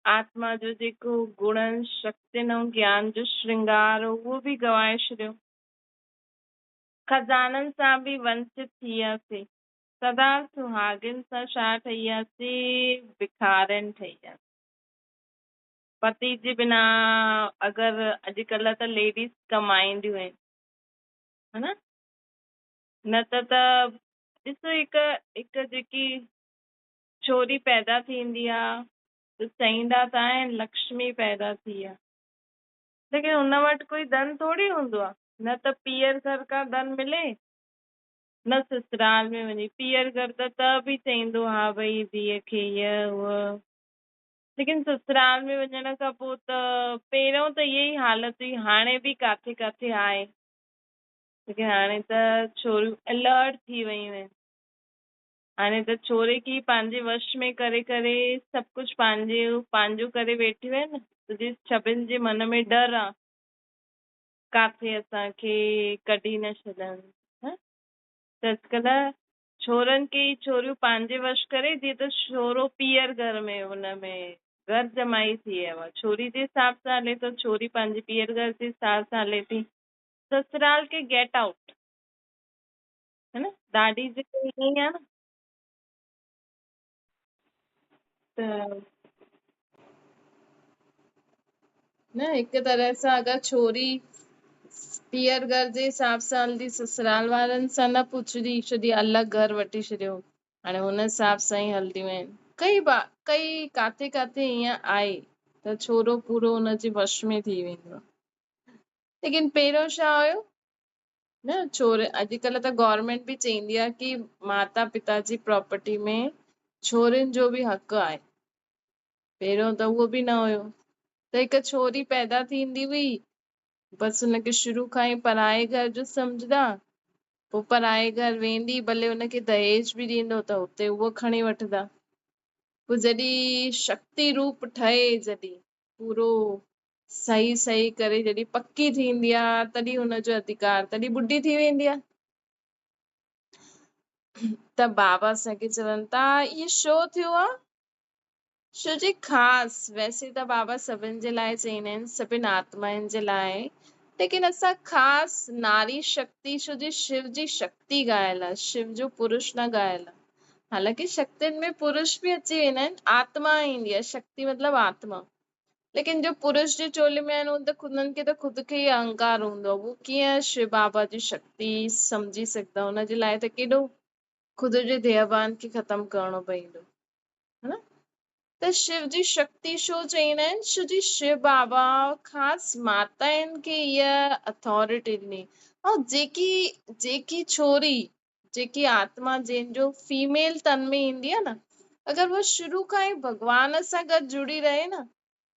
आत्मा जो जेको गुणनि, शक्तियुनि ऐं ज्ञान जो श्रृंगार हो उहो बि गवाए छॾियो, खज़ाननि सां बि वंचित थी वियासीं। सदा सुहागिन सां छा ठही वियासीं, भिखारन ठही वियासीं। पति जे बिना अगरि अॼुकल्ह त लेडीस कमाईंदियूं आहिनि, है न त ॾिसो हिकु जेकी छोरी पैदा थींदी आहे त चईंदा त आहिनि लक्ष्मी पैदा थी आहे, लेकिन हुन वटि कोई धन थोड़ी हूंदो आहे। न त पीअर घर का धन मिले, न ससुराल में वञी। पीअर घर त बि चईंदो हा भई धीअ खे हीअ हूअ, लेकिन ससुराल में वञण खां पोइ त पहिरियों त इहा ई हालत हुई, हाणे बि काथे काथे आहे, लेकिन हाणे त छोरियूं अलर्ट थी वियूं आहिनि। हाणे त छोरे खे पंहिंजे वश में करे करे सभु कुझु पंहिंजो करे वेठियूं आहिनि, त सभिनि जे मन में डर आहे काथे असांखे कढी न छॾनि। त अॼुकल्ह छोरनि खे छोरियूं पंहिंजे वश करे, जीअं त छोरो पीअर घर में हुनमें घर जमाई थी वियो आहे, छोरी जे हिसाब सां हले थो, छोरी पंहिंजे पीअर घर जे हिसाब सां हले थी। ससुराल खे गेट आउट, है न, ॾाढी जेको ईअं ई आहे न। त न हिकु तरह सां अगरि छोरी पीअर घर जे हिसाब सां हलंदी, ससुराल वारनि सां न पुछंदी, छॾी अलॻि घर वठी छॾियो, हाणे हुन हिसाब सां ई हलंदियूं आहिनि। कई काथे काथे ईअं आहे त छोरो पूरो हुनजे वश में थी वेंदो आहे। लेकिन पहिरियों छा हुयो न, छोरे अॼुकल्ह त गवर्नमेंट बि चईंदी आहे कि माता पिता जी प्रॉपर्टी में छोरियुनि जो बि हक़ आहे। पहिरियों त उहो बि न हुयो, त हिकु छोरी पैदा थींदी हुई, बसि हुनखे शुरू खां ई पराए घर जो सम्झदा, पोइ पराए घर वेंदी, भले हुनखे दहेज बि ॾींदो त उते उहो खणी वठंदा। पोइ जॾहिं शक्ति रूप ठहे, जॾहिं पूरो सही करे जॾहिं पक्की थींदी आहे, तॾहिं हुनजो अधिकार, तॾहिं ॿुढी थी वेंदी आहे। त बाबा असांखे चवनि था इहो छो थियो आहे, छो जे ख़ासि वैसे त बाबा सभिनि जे लाइ चईंदा आहिनि, सभिनि आत्माउनि जे लाइ, लेकिन असां ख़ासि नारी शक्ति, छो जे शिव जी शक्ति ॻायल आहे, शिव जो पुरुष न ॻायल आहे। हालांकि शक्तियुनि में पुरुष बि अची वेंदा आहिनि, आत्मा ईंदी आहे, शक्ति मतिलबु आत्मा, लेकिन जो पुरुष जे चोले में आहिनि उन त हुननि खे त ख़ुदि खे ई अहंकार हूंदो आहे, वो कीअं शिव बाबा जी शक्ति सम्झी सघंदा, हुनजे लाइ त केॾो ख़ुदि जे देहभान खे ख़तमु करणो पवंदो, है न। त शिव जी शक्ति छो चईंदा आहिनि, छो जी शिव बाबा ख़ासि माताउनि खे इहा अथॉरिटी ॾिनी। ऐं जेकी छोरी, जेकी आत्मा जंहिंजो फीमेल तन में ईंदी आहे न, अगरि वो शुरू खां ई भॻवान सां गॾु जुड़ी रहे न,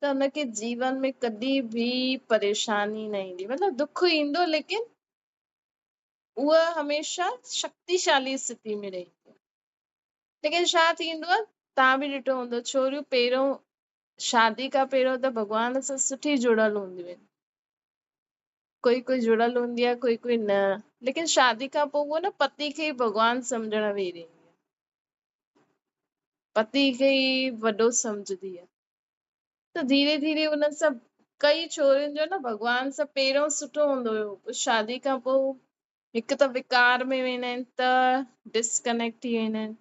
त हुनखे जीवन में कॾहिं बि परेशानी न ईंदी, मतिलबु दुख ईंदो, लेकिन उहा हमेशह शक्तिशाली स्थिति में रहंदी। लेकिन छा थींदो आहे, तव्हां बि ॾिठो हूंदो, छोरियूं पहिरियों शादी खां पहिरियों त भॻवान सां सुठी जुड़ियल हूंदियूं आहिनि, कोई जुड़ियल हूंदी आहे, कोई न, लेकिन शादी खां पोइ उहो न पति खे ई भॻवान सम्झण वेही रहंदी आहे, पति खे ई वॾो सम्झदी आहे। त धीरे धीरे उन सां कई छोरियुनि जो न भॻवान सां पहिरियों सुठो हूंदो हुयो, शादी खां पोइ हिकु त विकार में वेंदा आहिनि त डिस्कनेक्ट थी वेंदा आहिनि,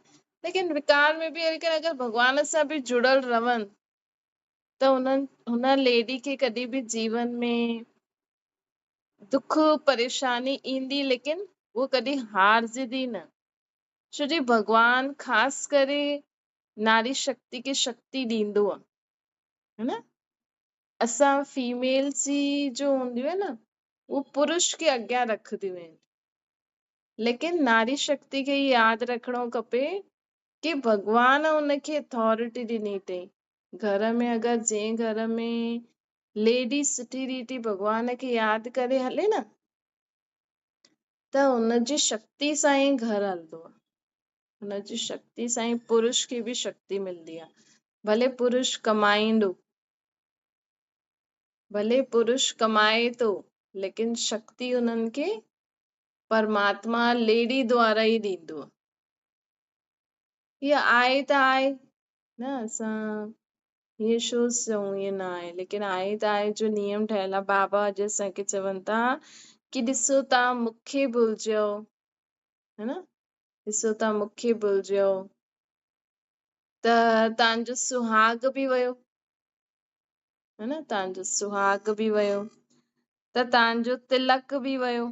लेकिन विकार में बि अगरि भॻवान सां बि जुड़ल रहनि त हुन लेडी खे कॾहिं बि जीवन में दुख परेशानी ईंदी, लेकिन वो कॾहिं हारजंदी न, छो जी भॻवान ख़ासि करे नारी शक्ति खे शक्ति ॾींदो आहे, है न। असां फीमेल्स जी जो हूंदियूं आहिनि न, वो पुरुष खे अॻियां रखंदियूं आहिनि, लेकिन नारी शक्ति खे यादि रखिणो खपे कि भॻवान उनखे अथॉरिटी ॾिनी अथई। घर में अगरि जंहिं घर में लेडी सुठी रीति भॻवान खे यादि करे हले न, त हुनजी शक्ति सां ई घर हलंदो आहे, हुनजी शक्ति सां ई पुरुष खे बि शक्ति मिलंदी आहे। भले पुरुष कमाए थो, लेकिन शक्ति उन्हनि खे परमात्मा लेडी द्वारा ई ॾींदो आहे। हीअ आहे त आहे न, असां हीअ छो चऊं हीअ न आहे, लेकिन आहे त आहे, जो नियम ठहियल आहे। बाबा अॼु असांखे चवनि था कि ॾिसो तव्हां मूंखे भुलिजो, है न, ॾिसो था मूंखे भुलिजियो त तव्हांजो सुहाग बि वियो, है न, तव्हांजो सुहाग बि वियो, त तव्हांजो तिलक बि वियो,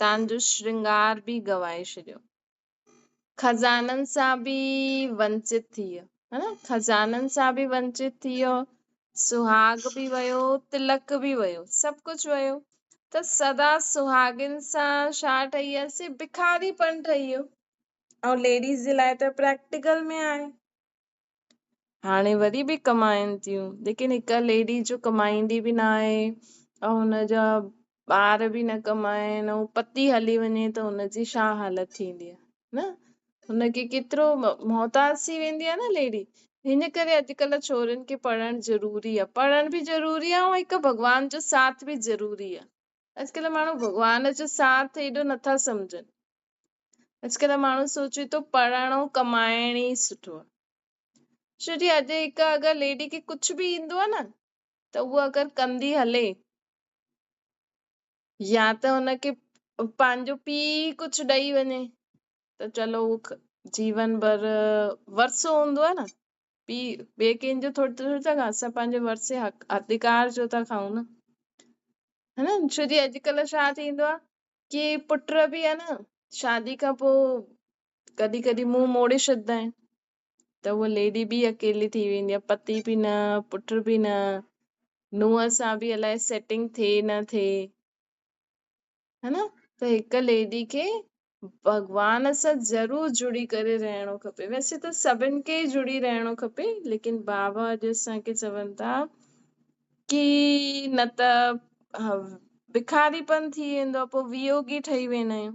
तव्हांजो श्रृंगार बि गवाए छॾियो, खज़ाननि सां बि वंचित थी वियो, है न, खज़ाननि सां बि वंचित थी वियो, सुहाग बि वियो, तिलक बि वियो, सभु कुझु वियो। त सदा सुहागिन सां छा ठही वियासीं, भिखारीपन ठही वियो। ऐं लेडीज़ जे लाइ त प्रैक्टिकल में आहे, हाणे वरी बि कमाइनि थियूं, लेकिन हिकु लेडी जो कमाईंदी बि न आहे ऐं हुनजा ॿार बि न कमाइनि ऐं पति हली वञे त हुनजी छा हालत थींदी आहे न, हुनखे केतिरो मोहताज थी वेंदी आहे न लेडी। हिन करे अॼुकल्ह छोरियुनि खे पढ़णु ज़रूरी आहे, पढ़णु बि ज़रूरी आहे ऐं हिकु भॻवान जो साथ बि ज़रूरी आहे। अॼुकल्ह माण्हू भॻवान जो साथ एॾो नथा सम्झनि, अॼुकल्ह माण्हू सोचे थो पढ़णु ऐं कमाइण ई सुठो आहे। छो जी अॼु हिकु अगरि लेडी खे कुझु बि ईंदो आहे न, त उहा अगरि कंदी हले, या त हुनखे पंहिंजो पीउ कुझु ॾेई वञे त चलो जीवन भर वरसो हूंदो आहे न, पीउ ॿिए कंहिंजो थोड़ी था खाऊं, असां पंहिंजे वरसे अधिकार जो था खाऊं न, है न। छो जी अॼुकल्ह छा थींदो आहे कि पुट बि आहे न शादी खां पोइ कॾहिं कॾहिं मुंहुं मोड़े छॾींदा आहिनि, त उहा लेडी बि अकेली थी वेंदी आहे, पति बि न, पुट बि न, नुंहं सां बि अलाए सेटिंग थिए न थिए, है न। त हिकु लेडी खे भॻवान सां ज़रूर जुड़ी करे रहणो खपे। वैसे त सभिनि खे ई जुड़ी रहणो खपे, लेकिन बाबा अॼु असांखे चवनि था कि न त भिखारीपन थी वेंदो आहे, पोइ वियोगी ठही वेंदा आहियूं।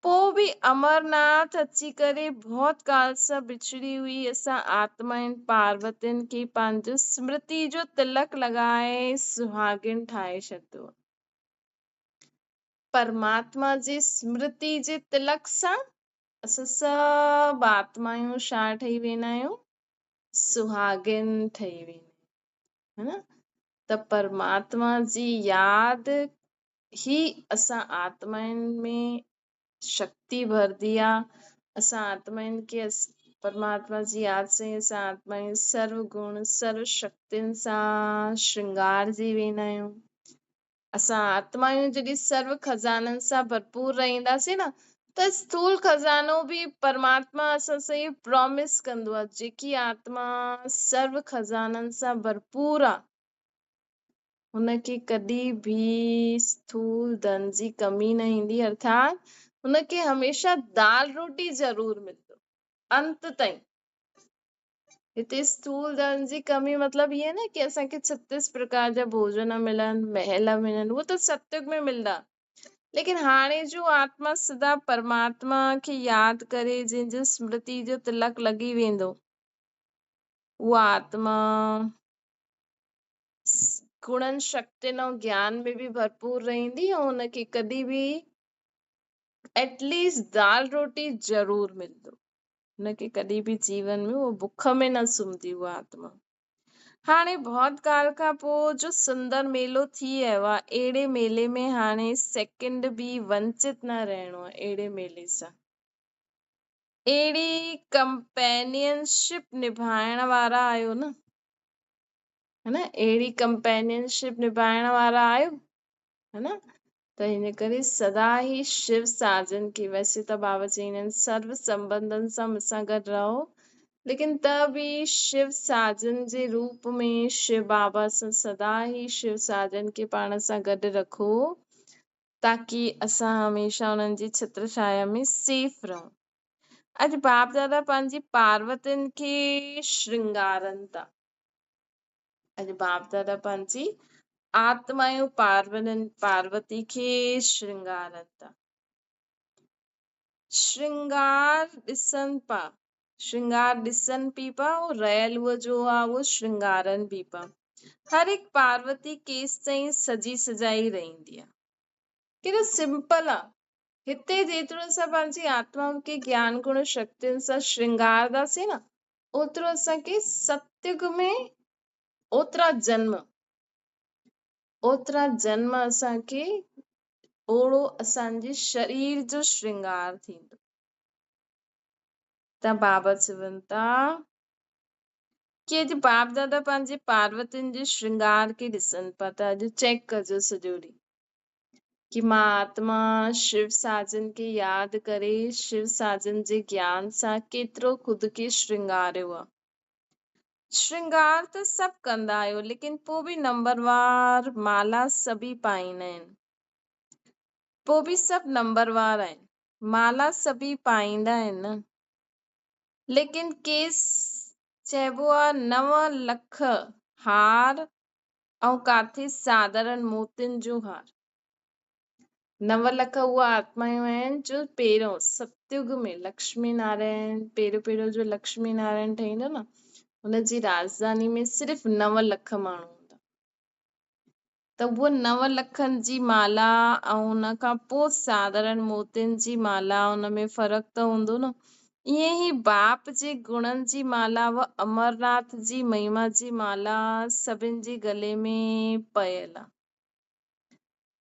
पोइ बि अमरनाथ अची करे बहुत काल सां बिछड़ी हुई असां आत्माइन पार्वतियुनि खे पंहिंजो स्मृति जो तिलक लॻाए सुहागिन ठाहे छॾियो। परमात्मा जी स्मृति जे तिलक सां असां सभु आत्मायूं छा ठही वेंदा आहियूं, सुहागिन ठही वेंदा आहियूं, है न। त परमात्मा जी यादि ही असां आत्माउनि में शक्ति भरदी आहे। असां आत्माउनि खे परमात्मा जी यादि सां असां आत्माऊं सर्व गुण सर्व शक्तियुनि सां श्रृंगारजी वेंदा आहियूं। असां आत्माऊं जॾहिं सर्व खज़ाननि सां भरपूर रहंदासीं न, त स्थूल खज़ानो बि परमात्मा असां सां इहो प्रॉमिस कंदो आहे, जेकी आत्मा सर्व खज़ाननि सां भरपूर आहे हुनखे कॾहिं बि स्थूल धन जी कमी न ईंदी, अर्थात हुनखे हमेशा दाल रोटी ज़रूर मिलंदो अंत ताईं। हिते स्थूल धन जी कमी मतलब ये न कि असांखे 36 प्रकार जा भोजन मिलनि, महल मिलनि, उहो त सत्युग में मिलंदा, लेकिन हाणे जो आत्मा सदा परमात्मा खे यादि करे जंहिंजो स्मृति जो तिलक लॻी वेंदो, उहा आत्मा गुणन शक्तियुनि ऐं ज्ञान में बि भरपूर रहंदी ऐं हुनखे कॾहिं बि एटलीस्ट दाल रोटी ज़रूर मिलंदो, हुनखे कॾहिं बि जीवन में उहो बुख में न सुम्हंदी उहा आत्मा। हाणे बहुत काल खां पोइ जो सुंदर मेलो थी वियो आहे, अहिड़े मेले में हाणे सेकेंड बि वंचित न रहणो आहे। अहिड़े मेले सां अहिड़ी कंपेनियनशिप निभाइण वारा आहियो न, है न, अहिड़ी कंपेनियनशिप निभाइण वारा आहियो, है न। त हिन करे सदा ही शिव साजन खे, वैसे त बाबा चईंदा आहिनि सर्व संबंधनि सां मूंसां गॾु रहो, लेकिन त बि शिव साजन जे रूप में शिव बाबा सां सदा ही शिव साजन खे पाण सां गॾु रखो, ताकि असां हमेशा उन्हनि जी छत्र छाया में सेफ रहूं। अॼु बाप दादा पंहिंजी पार्वतियुनि खे श्रृंगारनि था, अॼु बाप दादा पंहिंजी आत्मायूं पार्वती खे श्रृंगारनि था। श्रृंगार ॾिसनि पा, श्रृंगार ॾिसनि पई पा, रयल उहो जो आहे उहो श्रृंगारनि बि पा। हर हिकु पार्वती केस ताईं सजी सजाई रहंदी आहे, केॾो सिंपल आहे। हिते जेतिरो असां पंहिंजी आत्माउनि खे ज्ञान गुण शक्तियुनि सां श्रृंगारदासीं न, ओतिरो असांखे सत्युग में ओतिरा जन्म असांखे ओड़ो असांजे शरीर जो श्रृंगार थींदो। त बाबा चवनि था कि अॼु बाप दादा पंहिंजे पार्वतियुनि जे श्रृंगार खे ॾिसनि पिया त अॼु चेक कजो सॼो ॾींहुं कि मां आत्मा शिव साजन खे यादि करे शिव साजन जे ज्ञान सां केतिरो ख़ुदि खे श्रृंगारियो आहे। श्रृंगार त सभु कंदा आहियो लेकिन पोइ बि नंबरवार माला सभी पाईंदा आहिनि, पोइ बि सभु नंबरवार आहिनि, माला सभी पाईंदा आहिनि न। लेकिन केस चइबो आहे 9 लख हार ऐं काथे साधारण मोतियुनि जो हार। 9 लख उहा आत्मायूं आहिनि जो पहिरियों सतयुग में लक्ष्मी नारायण पहिरियों जो लक्ष्मी नारायण ठहींदो न, हुनजी राजधानी में सिर्फ़ 9 लख माण्हू हूंदा, त उहा 9 लखनि जी माला ऐं हुन खां पोइ साधारण मोतियुनि जी माला, हुन में फ़र्क़ु त हूंदो न। ईअं ई बाप जे गुणनि जी माला व अमरनाथ जी महिमा जी माला सभिनि जे गले में पयल आहे।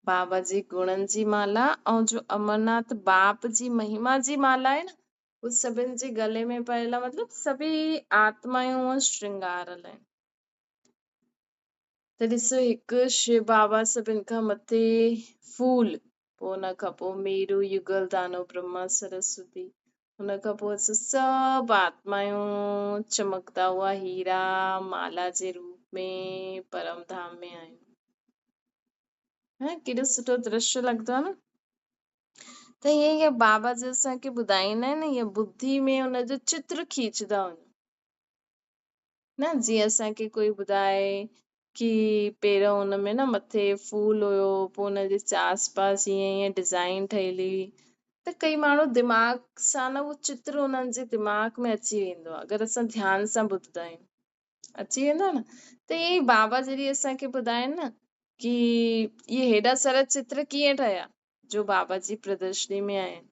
बाबा जी गुणनि जी माला ऐं जो अमरनाथ बाप जी महिमा जी माला आहे न, उहो सभिनि जे गले में पयल आहे, मतिलबु सभी आत्मायूं श्रृंगारल आहिनि। त ॾिसो हिकु शिव बाबा सभिनि खां मथे फूल, पोइ हुन खां पोइ मेरू युगल दानव ब्रह्मा सरस्वती, हुन खां पोइ असां सभु आत्मायूं चमकदा हुआ हीरा माला जे रूप में परम धाम में आहियूं। केॾो सुठो दृश्य लॻंदो आहे न। त ईअं बाबा जी असांखे ॿुधाईंदा आहिनि ईअं बुद्धि में हुनजो चित्र खींचदा वञो न। जीअं असांखे कोई ॿुधाए कि पहिरियों हुनमें न मथे फूल हुयो, पोइ हुनजे आसपास ईअं डिज़ाइन ठहियल हुई, त कई माण्हू दिमाग़ सां न उहो चित्र हुननि जे दिमाग़ में अची वेंदो आहे। अगरि असां ध्यान सां ॿुधंदा आहियूं अची वेंदो आहे न। त ईअं ई बाबा जॾहिं असांखे ॿुधाइनि न कि इहे हेॾा सारा चित्र कीअं ठहिया जो बाबा जी प्रदर्शनी में आहिनि,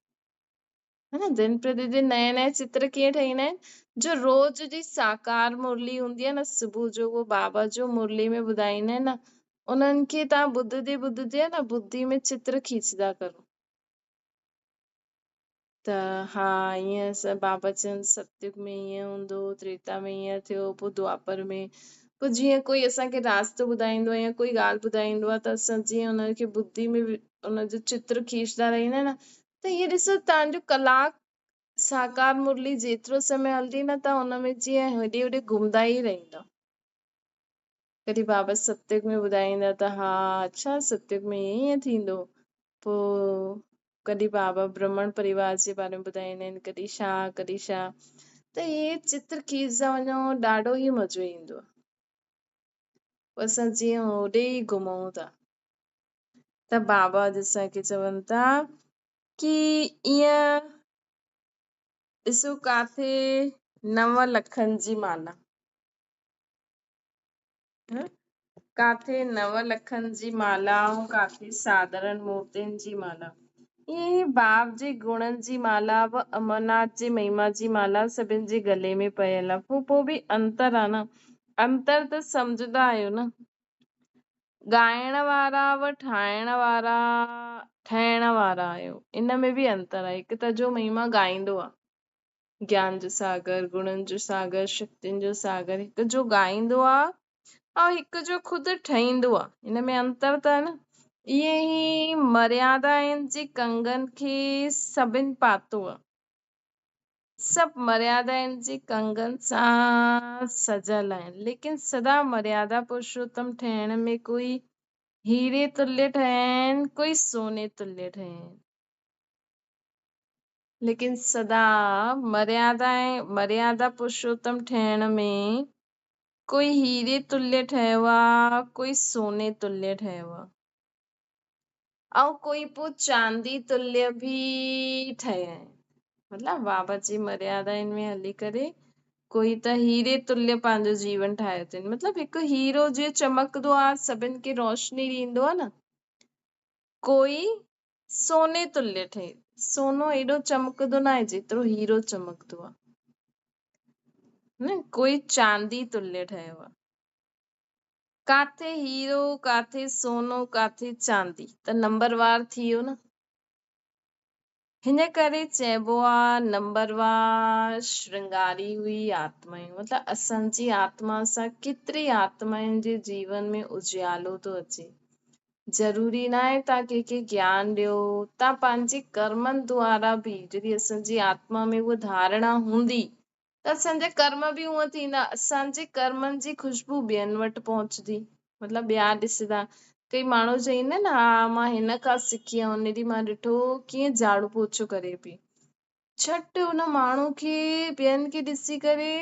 है न। दिन प्रतिदिन नए नए चित्र कीअं ठाहींदा आहिनि, जो रोज जी साकार मुरली हूंदी आहे न, सुबुह जो उहो बाबा जो मुरली में ॿुधाईंदा आहिनि न, उन्हनि खे तव्हां ॿुधंदे ॿुधंदे न बुद्धि में चित्र खींचदा करो। त हा ईअं असां बाबा चवनि सतयुग में ईअं हूंदो, त्रेता में ईअं थियो, पोइ द्वापर में, पोइ जीअं कोई असांखे रास्तो ॿुधाईंदो आहे या कोई ॻाल्हि ॿुधाईंदो आहे त असां जीअं हुनखे बुद्धि में हुनजो चित्र खींचदा रहंदा आहिनि न। त हीअ ॾिसो तव्हांजो कलाक साकार मुरली जेतिरो समय हलंदी न, तव्हां हुनमें जीअं हेॾे होॾे घुमंदा ई रहंदा। कॾहिं बाबा सतयुग में ॿुधाईंदा त हा अच्छा सतयुग में ईअं थींदो, पोइ कॾहिं बाबा ब्रह्मण परिवार जे बारे में ॿुधाईंदा आहिनि, कॾहिं छा। त इहे चित्र खींचदा वञो, ॾाढो ई मज़ो ईंदो आहे। असां जीअं होॾे ई घुमूं था। त बाबा असांखे चवनि था कि ईअं ॾिसो काथे 9 लखनि जी माला, काथे 9 लखनि जी माला ऐं काथे साधारण मोतियुनि जी माला। ईअं बाप जे गुणनि जी माला व अमरनाथ जी महिमा जी माला सभिनि जे गले में पयल आहे। पोइ बि अंतर आहे न। अंतर त सम्झंदा आहियो न। ॻाइण वारा व ठहिण वारा आहियो, इन में बि अंतर आहे। हिकु त जो महिमा ॻाईंदो आहे, ज्ञान जो सागर, गुणनि जो सागर, शक्तियुनि जो सागर, हिकु जो ॻाईंदो आहे ऐं हिकु जो ख़ुदि ठहींदो आहे, हिन में अंतर त आहे न। ईअं ई मर्यादाउनि जी कंगन खे सभिनि पातो आहे, सभु मर्यादाउनि जी कंगन सां सजल आहिनि, लेकिन सदा मर्यादा पुरुषोत्तम ठहिण में कोई हीरे तुल्य ठहिया, कोई सोने तुल्य ठहिया, लेकिन सदा मर्यादा पुरुषोत्तम ठहिण में कोई हीरे तुल्य ठहियो आहे, कोई सोने तुल्य ठहियो आहे, ऐं कोई पोइ चांदी तुल्य बि ठहिया आहिनि। मतिलबु बाबा जी मर्यादाउनि में हली करे कोई त हीरे तुल्य पंहिंजो जीवन ठाहियो अथनि। मतिलबु हिकु हीरो जीअं चमकंदो आहे, सभिनि खे रोशनी ॾींदो आहे न, कोई सोने तुल्य ठहे। सोनो एॾो चमकंदो न आहे जेतिरो हीरो चमकंदो आहे न। कोई चांदी तुल्य ठहियो आहे, काथे हीरो, काथे सोनो, काथे चांदी, त नंबरवार थी वियो न। हिन करे चइबो आहे नंबरवार श्रृंगारी हुई आत्मायूं मतिलबु असांजी आत्मा सां केतिरी आत्माउनि जे जीवन में उजियालो थो अचे। ज़रूरी न आहे तव्हां कंहिंखे ज्ञान ॾियो, तव्हां पंहिंजे कर्मनि द्वारा बि जॾहिं असांजी आत्मा में उहा धारणा हूंदी त असांजा कर्म बि हूअं थींदा, असांजे कर्मनि जी खुशबू ॿियनि वटि पहुचंदी। मतिलबु ॿिया ॾिसंदा, कई माण्हू चईंदा आहिनि हा मां हिन खां सिखी आहे, हुन ॾींहुं मां ॾिठो कीअं झाड़ू पोछो करे पई, झटि हुन माण्हू खे ॿियनि खे ॾिसी करे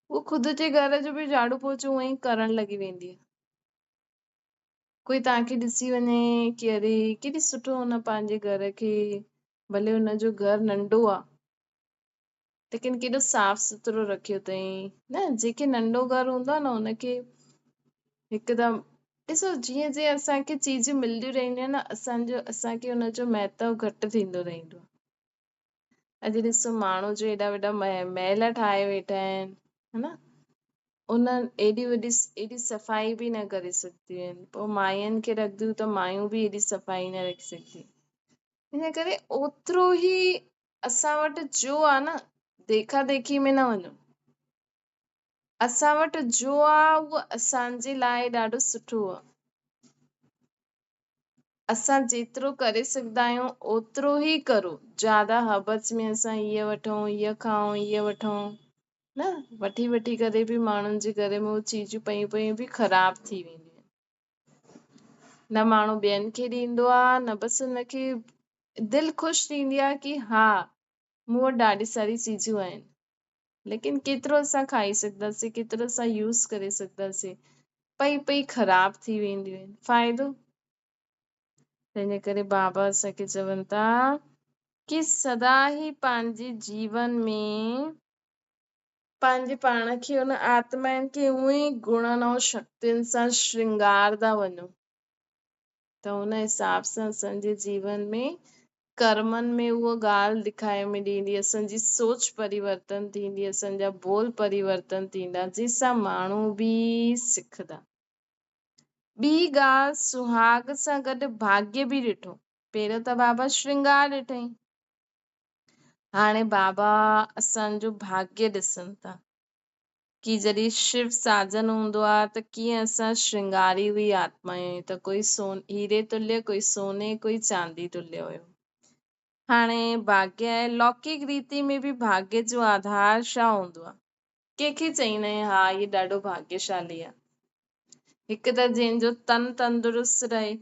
उहो ख़ुदि जे घर जो बि झाड़ू पोछो उअं ई करण लॻी वेंदी आहे। कोई तव्हांखे ॾिसी वञे कि अरे केॾी सुठो हुन पंहिंजे घर खे, भले हुनजो घर नंढो आहे लेकिन केॾो साफ़ सुथरो रखियो अथई न। जेके नंढो घर हूंदो आहे न हुनखे हिकदमि ॾिसो जीअं जीअं असांखे चीजूं मिलंदियूं रहंदियूं आहिनि न असांखे हुनजो महत्व घटि थींदो रहंदो आहे। अॼु ॾिसो माण्हू जो एॾा वॾा महल ठाहे वेठा आहिनि है न, उन्हनि एॾी सफ़ाई बि न करे सघंदियूं आहिनि, पोइ मायुनि खे रखंदियूं त मायूं बि एॾी सफ़ाई न रखी सघंदियूं। हिन करे ओतिरो ई असां वटि जो आहे न, देखा देखी में न वञो। असां वटि जो आहे उहो असांजे लाइ ॾाढो सुठो आहे। असां जेतिरो करे सघंदा आहियूं ओतिरो ई करो। ज्यादा हबस में असां हीअ वठूं हीअ खाऊं हीअ वठूं न, वठी वठी करे बि माण्हुनि जे घर में उहे चीजूं पयूं पयूं बि ख़राब थी वेंदियूं आहिनि। न माण्हू ॿियनि खे ॾींदो आहे, न बसि हुनखे दिलि ख़ुशि थींदी आहे कि हा मूं वटि ॾाढी सारी चीजूं आहिनि, लेकिन केतिरो असां खाई सघंदासीं, केतिरो असां यूज़ करे सघंदासीं, पई पई ख़राब थी वेंदियूं आहिनि, फ़ाइदो। तंहिंजे करे बाबा असांखे चवनि था कि सदा ई पंहिंजे जीवन में पंहिंजे पाण खे हुन आत्माउनि खे उहे ई गुणनि ऐं शक्तियुनि सां श्रृंगारदा वञो, त हुन हिसाब सां असांजे जीवन में कर्मनि में उहा ॻाल्हि ॾेखारे में ॾींदी, असांजी सोच परिवर्तन थींदी, असांजा बोल परिवर्तन थींदा, जंहिंसां माण्हू बि सिखंदा। ॿी ॻाल्हि, सुहाग सां गॾु भाग्य बि ॾिठो। पहिरियों त बाबा श्रृंगार ॾिठई, हाणे बाबा असांजो भाग्य ॾिसनि था कि जॾहिं शिव साजन हूंदो आहे त कीअं असां श्रृंगारी हुई आत्मा आहियूं, त कोई हीरे तुल्य, कोई सोने, कोई चांदी तुल्य हुयो। हाणे भाग्य आहे, लौकिक रीति में बि भाग्य जो आधार छा हूंदो आहे? कंहिंखे चईंदा आहियूं हा ये ॾाढो भाग्यशाली आहे? हिकु त जंहिंजो तन तंदुरुस्त रहे,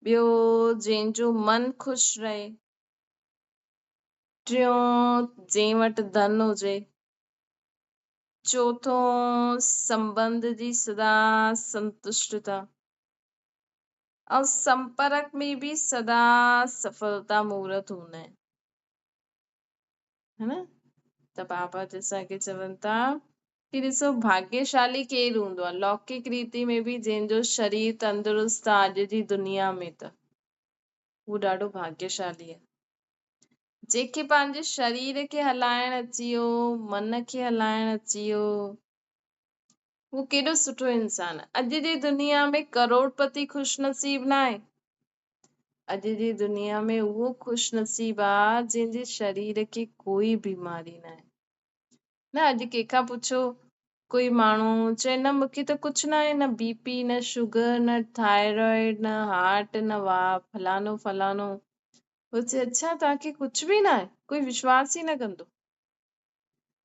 ॿियो जंहिंजो मन ख़ुशि रहे, टियों जंहिं वटि धन हुजे, चौथों संबंध जी सदा संतुष्टता, ऐं संपर्क में भी सदा सफलता मुहूर्त हूंदा आहिनि, है न। त बाबा असांखे चवनि था कि ॾिसो भाग्यशाली केरु हूंदो आहे? लौकिक रीति में बि जंहिंजो शरीर तंदुरुस्त आहे अॼु जी दुनिया में, त उहो ॾाढो भाग्यशाली आहे। जेके पंहिंजे शरीर खे हलाइण अची वियो, मन खे हलाइण अची वियो, उहो केॾो सुठो इंसान आहे। अॼु जी दुनिया में करोड़पति ख़ुशि नसीब न आहे, अॼु जी दुनिया में उहो ख़ुशि नसीब आहे जंहिंजे शरीर खे कोई बीमारी न आहे। न अॼु कंहिंखां पुछो, कोई माण्हू चए न मूंखे त कुझु न आहे, न बीपी, न शुगर, न थायराइड, न हार्ट, न फलानो फलानो। वो चए अच्छा तव्हांखे कुझु बि न आहे? कोई विश्वास ई न कंदो,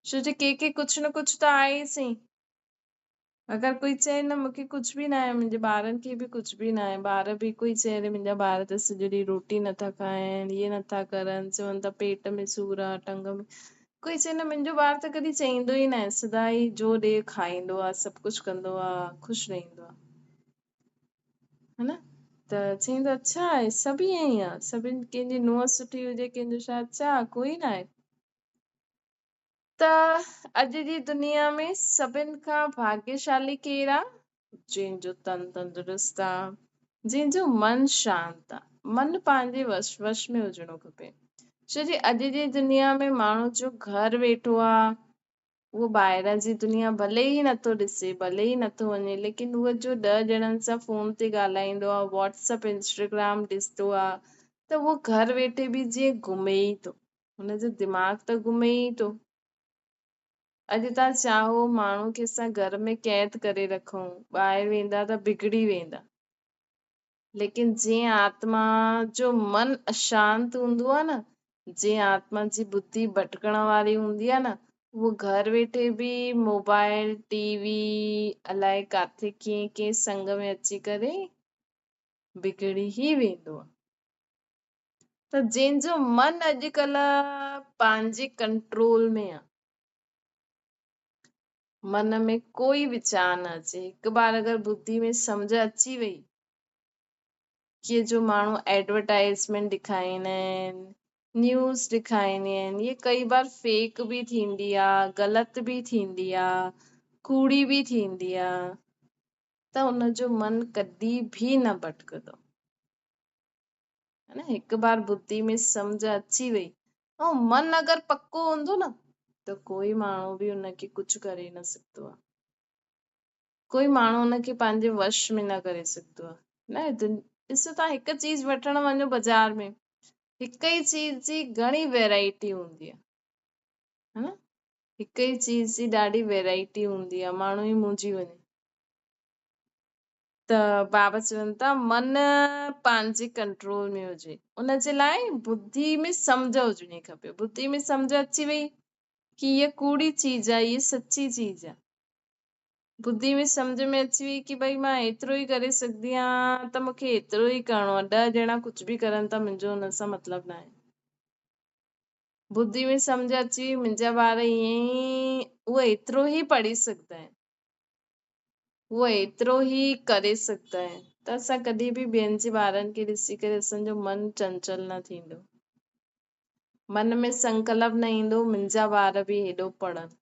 छो जो कंहिंखे कुझु न कुझु त आहे ई सही। अगरि कोई चए न मूंखे कुझु बि न आहे, मुंहिंजे ॿारनि खे बि कुझु बि न आहे, ॿार बि कोई चए मुंहिंजा ॿार त सॼो ॾींहुं रोटी नथा खाइनि, इहे नथा करनि, चवनि था पेट में सूर आहे, टंग में, कोई चए न मुंहिंजो ॿार त कॾहिं चईंदो ई न आहे, सदा ई जो ॾे खाईंदो आहे, सभु कुझु कंदो आहे, ख़ुशि रहंदो आहे, है न। त चईंदो अच्छा आहे, सभु ईअं ई आहे, सभिनि कंहिंजी नुंहुं सुठी हुजे, कंहिंजो छा, अच्छा कोई न आहे। त अॼु जी दुनिया में सभिनि खां भाग्यशाली केरु आहे? जंहिंजो तन तंदुरुस्त आहे, जंहिंजो मन शांत आहे। मन पंहिंजे वश में हुजणो खपे, छो जो अॼु जी दुनिया में माण्हू जो घर वेठो आहे, उहो ॿाहिरां जी दुनिया भले ई नथो ॾिसे, भले ई नथो वञे, लेकिन उहो जो 10 ॼणनि सां फोन ते ॻाल्हाईंदो आहे, व्हाट्सअप इंस्टाग्राम ॾिसंदो आहे, त उहो घर वेठे बि जीअं घुमे ई थो, हुनजो दिमाग़ त घुमे ई थो। अॼु तव्हां चाहो माण्हू खे असां घर में कैद करे रखूं, ॿाहिरि वेंदा त बिगड़ी वेंदा, लेकिन जीअं आत्मा जो मन अशांत हूंदो आहे न, जीअं आत्मा जी बुद्धि भटकण वारी हूंदी आहे न, उहो घर वेठे बि मोबाइल टीवी अलाए काथे कीअं कीअं संग में अची करे बिगड़ी ई वेंदो आहे। त जंहिंजो मन अॼुकल्ह पंहिंजे कंट्रोल में आहे, मन में कोई वीचार न अचे, हिकु बार अगरि बुद्धि में सम्झ अची वई कि जो माण्हू एडवर्टाइज़मेंट ॾेखारींदा आहिनि, न्यूज़ ॾेखारींदा आहिनि, ये कई बार फेक बि थींदी आहे, ग़लति बि थींदी आहे, कूड़ी बि थींदी आहे, त हुनजो मन कॾहिं बि न भटकंदो। है न, हिकु बार बुद्धि में सम्झ अची वई, ऐं मन अगरि पक्को हूंदो न, त कोई माण्हू बि हुनखे कुझु करे न सघंदो आहे, कोई माण्हू हुनखे पंहिंजे वश में न करे सघंदो आहे। न ॾिसो, तव्हां हिकु चीज वठण वञो बाज़ार में, हिक ई चीज जी घणी वैरायटी हूंदी आहे, है न, हिक ई चीज जी ॾाढी वैरायटी हूंदी आहे, माण्हू ई मुंझी वञे। त बाबा चवनि था मन पंहिंजे कंट्रोल में हुजे, उनजे लाइ बुद्धि में सम्झ हुजणी खपे। बुद्धि में सम्झ अची वई कि हीअ कूड़ी चीज आहे, हीअ सची चीज आहे, बुद्धि में सम्झ में अची वई कि भई मां एतिरो ई करे सघंदी आहियां त मूंखे एतिरो ई करिणो आहे, 10 ॼणा कुझु बि करनि था, मुंहिंजो हुन सां मतिलबु न आहे। बुद्धि में सम्झ अची वई मुंहिंजा ॿार ईअं ई, उहे एतिरो ई पढ़ी सघंदा आहिनि, उहो एतिरो ई करे सघंदा आहिनि, त असां कॾहिं बि ॿियनि जे ॿारनि खे ॾिसी करे असांजो मन चंचल न थींदो, मन में संकल्प न ईंदो मुंहिंजा ॿार बि हेॾो पढ़नि।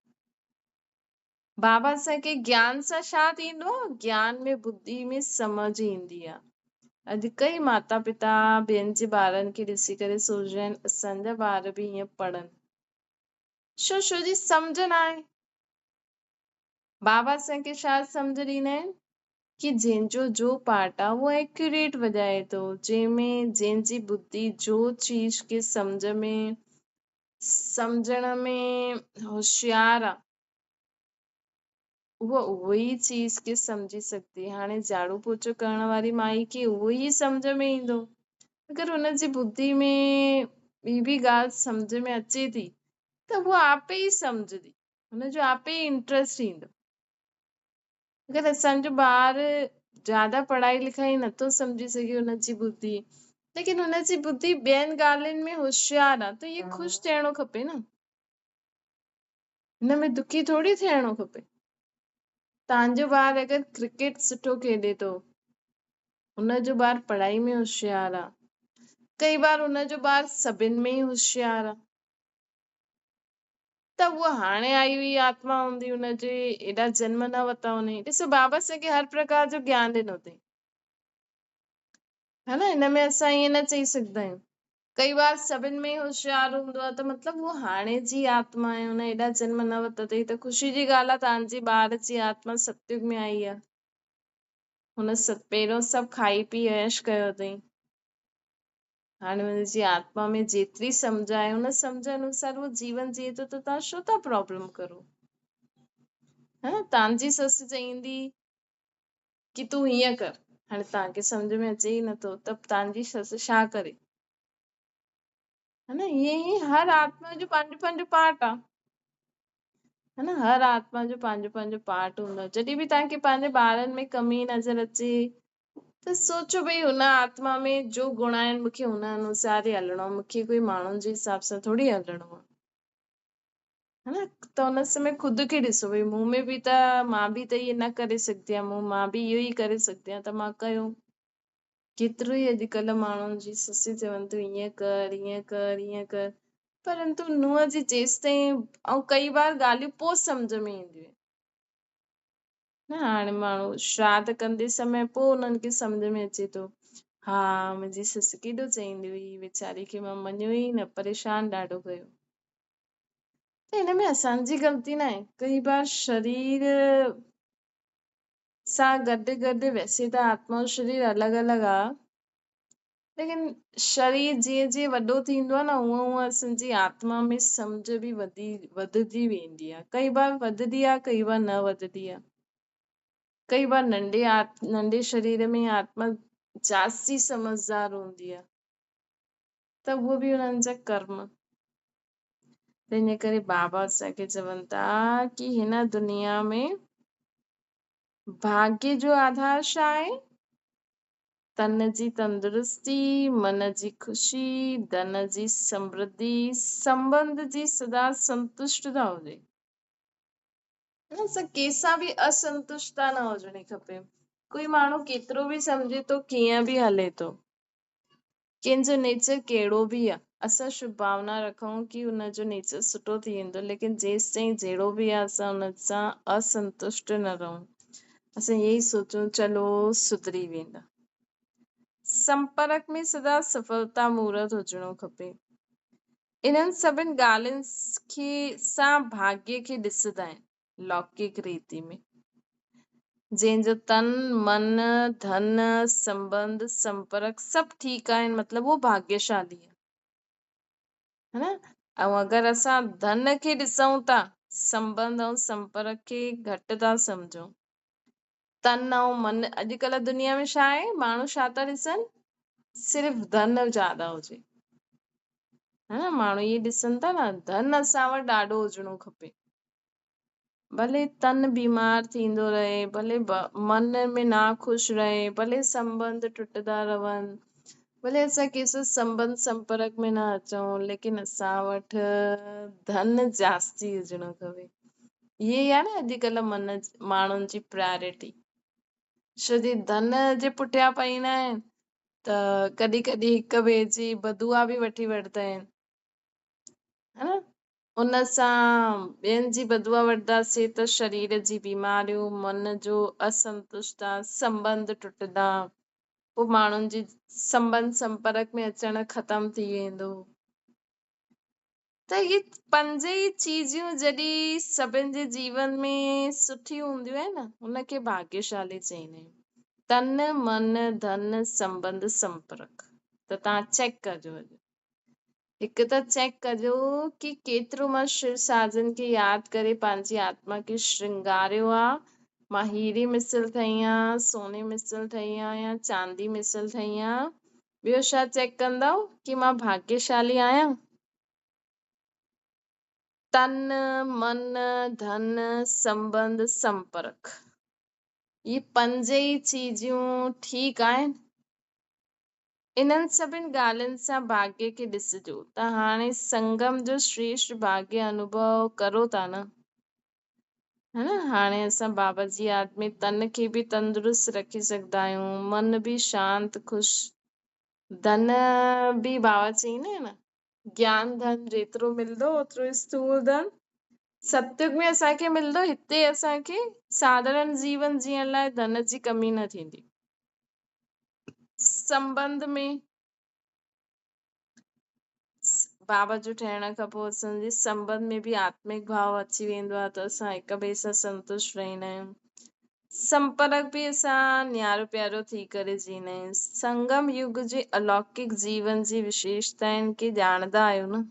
बाबा असांखे ज्ञान सां छा थींदो, ज्ञान में बुद्धि में समझ ईंदी आहे। अॼु कई माता पिता ॿियनि जे ॿारनि खे ॾिसी करे सोचंदा आहिनि असांजा ॿार बि हीअं पढ़नि, छो जी सम्झ न आहे। बाबा असांखे छा सम्झ ॾींदा आहिनि कि जंहिंजो जो पार्ट आहे उहो एक्यूरेट वॼाए थो, जंहिंमें जंहिंजी बुद्धि जो चीज खे सम्झण में होशियार आहे, उहो ई चीज खे सम्झी सघंदी। हाणे झाड़ू पोछो करण वारी माई खे उहो ई सम्झ में ईंदो, अगरि हुनजी बुद्धि में ॿी बि ॻाल्हि सम्झ में अचे थी त उहो आपे ई सम्झंदी, हुनजो आपे ई इंट्रस्ट ईंदो। अगरि असांजो ॿार ज्यादा पढ़ाई लिखाई नथो सम्झी सघे हुनजी बुद्धि, लेकिन हुनजी बुद्धि ॿियनि ॻाल्हियुनि में होशियार आहे, त इहे ख़ुशि थियणो खपे न, हिन में दुखी थोड़ी थियणो खपे। तव्हांजो ॿार अगरि क्रिकेट सुठो खेॾे थो, हुनजो ॿार पढ़ाई में होशियार आहे, कई बार हुनजो ॿार सभिनि में ई होशियार आहे, त उहा हाणे आई हुई आत्मा हूंदी, हुनजे एॾा जन्म न वरिता हुन। ॾिसो बाबा असांखे हर प्रकार जो ज्ञान ॾिनो अथई, है न, हिन में असां ईअं न चई सघंदा आहियूं कई बार सभिनि में होशियार हूंदो आहे, त मतिलबु उहो हाणे जी आत्मा आहे, हुन एॾा जन्म न वरिता अथई, त ख़ुशी जी ॻाल्हि आहे तव्हांजे ॿार जी आत्मा सतयुग में आई आहे, हुन पहिरियों सभु खाई पी ऐश कयो अथई, हाणे हुनजी आत्मा में जेतिरी सम्झ आहे हुन सम्झ अनुसार उहो जीवन जीए थो, त तव्हां छो था प्रॉब्लम करो। है न, तव्हांजी ससु चईंदी कि तूं हीअं कर, हाणे तव्हांखे सम्झ में अचे ई नथो त तव्हांजी ससु छा करे, है न, ईअं ई हर आत्मा जो पंहिंजो पंहिंजो पार्ट आहे, है न, हर आत्मा जो पंहिंजो पंहिंजो पार्ट हूंदो आहे। जॾहिं बि तव्हांखे पंहिंजे ॿारनि में कमी नज़र अचे त सोचो भई हुन आत्मा में जो गुण आहिनि मूंखे हुन अनुसार ई हलणो आहे, मूंखे कोई माण्हुनि जे हिसाब सां थोड़ी हलणो आहे, है न, त हुन समय ख़ुदि खे ॾिसो भई मूं में बि त मां बि त इहे न करे सघंदी आहियां, मां बि इहो ई करे सघंदी आहियां, त मां कयो। केतिरो ई अॼुकल्ह माण्हुनि जी ससु चवनि थियूं हीअं कर हीअं कर हीअं कर, परंतु नुंहं जी जेसिताईं, ऐं कई बार ॻाल्हियूं पोइ सम्झ में ईंदियूं आहिनि न, हाणे माण्हू श्राद्ध कंदे समय पोइ हुननि खे सम्झ में अचे थो, हा मुंहिंजी ससु केॾो चईंदी हुई, वीचारी खे मां मञियो ई न, परेशान ॾाढो कयो। त हिन में असांजी ग़लती न आहे, कई बार शरीर सां गॾु गॾु, वैसे त आत्मा और शरीर अलॻि अलॻि आहे, लेकिन शरीर जीअं जीअं वॾो थींदो आहे न हूअं हूअं असांजी आत्मा में सम्झ बि वधदी वेंदी आहे। कई बार वधदी आहे, कई बार न वधदी आहे। कई बार नंढे शरीर में आत्मा जास्ती समझदार हूंदी आहे, त उहो बि उन्हनि जा कर्म। त इन करे बाबा असांखे चवनि था कि हिन दुनिया में भाग्य जो आधार छा आहे? तन जी तंदुरुस्ती, मन जी ख़ुशी, धन जी समृद्धि, संबंध जी सदा संतुष्टता हुजे। असां कंहिंसां बि असंतुष्टता न हुजणी खपे। कोई माण्हू केतिरो बि सम्झे थो, कीअं बि हले थो, कंहिंजो नेचर कहिड़ो बि आहे, असां शुभ भावना रखूं कि हुनजो नेचर सुठो थी वेंदो, लेकिन जेसि ताईं जहिड़ो बि आहे असां हुन सां असंतुष्ट न रहूं। असां यही सोचूं चलो सुधरी वेंदा। संपर्क में सदा सफलता मूर्त हुजणो खपे। इन्हनि सभिनि ॻाल्हियुनि सां भाग्य खे ॾिसंदा आहिनि लौकिक रीति में। जंहिंजो तन, मन, धन, संबंध, संपर्क सभु ठीकु आहिनि, मतलब वो भाग्यशाली है न। ऐं अगरि असां धन खे ॾिसूं था, संबंध ऐं संपर्क खे घटि था सम्झूं, तन ऐं मन, अॼुकल्ह दुनिया में छा आहे, माण्हू छा था ॾिसनि, सिर्फ़ु धन ज्यादा हुजे, है न। माण्हू इहे ॾिसनि था न, धन असां वटि ॾाढो हुजणो खपे। भले तन बीमार थींदो रहे, भले मन में ना खुश रहे, भले संबंध टुटदा रहनि, भले असां कंहिंसां संबंध संपर्क में न अचूं, लेकिन असां वटि धन जास्ती हुजणो खपे। इहे आहे न अॼुकल्ह माण्हुनि जी प्रायोरिटी। छो जे धन जे पुठियां पईंदा आहिनि त कॾहिं कॾहिं हिक ॿिए जी बदुआ बि वठी वठंदा आहिनि, है न। उन सां ॿियनि जी बदुआ वठंदासीं त शरीर जी बीमारियूं, मन जो असंतुष्टता, संबंध टुटंदा, पोइ माण्हुनि जी संबंध संपर्क में अचण खत्म थी वेंदो। त ये पंज ई चीजियूं जॾहिं सभिनि जे जीवन में सुठी हूंदियूं आहिनि न, उनखे भाग्यशाली चईंदा आहियूं। तन, मन, धन, संबंध, संपर्क। त तव्हां चेक कजो अॼु, हिकु त चेक कजो कि केतिरो मां शिव साजन खे यादि करे पंहिंजी आत्मा खे श्रृंगारियो आहे। मां हीरे मिसल ठही आहियां, सोने मिसल ठही आहियां, या चांदी मिसल ठही आहियां। ॿियो छा चेक कंदव कि मां भाग्यशाली आहियां? तन, मन, धन, संबंध, संपर्क, ये पंज ई चीजियूं ठीकु आहिनि। इन्हनि सभिनि ॻाल्हियुनि सां भाग्य खे ॾिसजो त हाणे संगम जो श्रेष्ठ भाग्य अनुभव करो था न, है न। हाणे असां बाबा जी याद में तन खे बि तंदुरुस्त रखी सघंदा आहियूं, मन बि शांत खुश, धन बि बाबा चईंदा आहिनि न, ज्ञान धन जेतिरो मिलंदो ओतिरो स्थूल धन सतयुग में असांखे मिलंदो। हिते असांखे साधारण जीवन जीअण लाइ धन जी कमी न थींदी। संबंध में बाबा जो ठहिण खां पोइ असांजे संबंध में बि आत्मिक भाव अची वेंदो आहे, त असां हिक ॿिए सां संतुष्ट रहंदा आहियूं। संपर्क बि असां न्यारो प्यारो थी करे जींदा आहियूं। संगम युग जे अलौकिक जीवन जी विशेषताउनि खे ॼाणंदा आहियो न।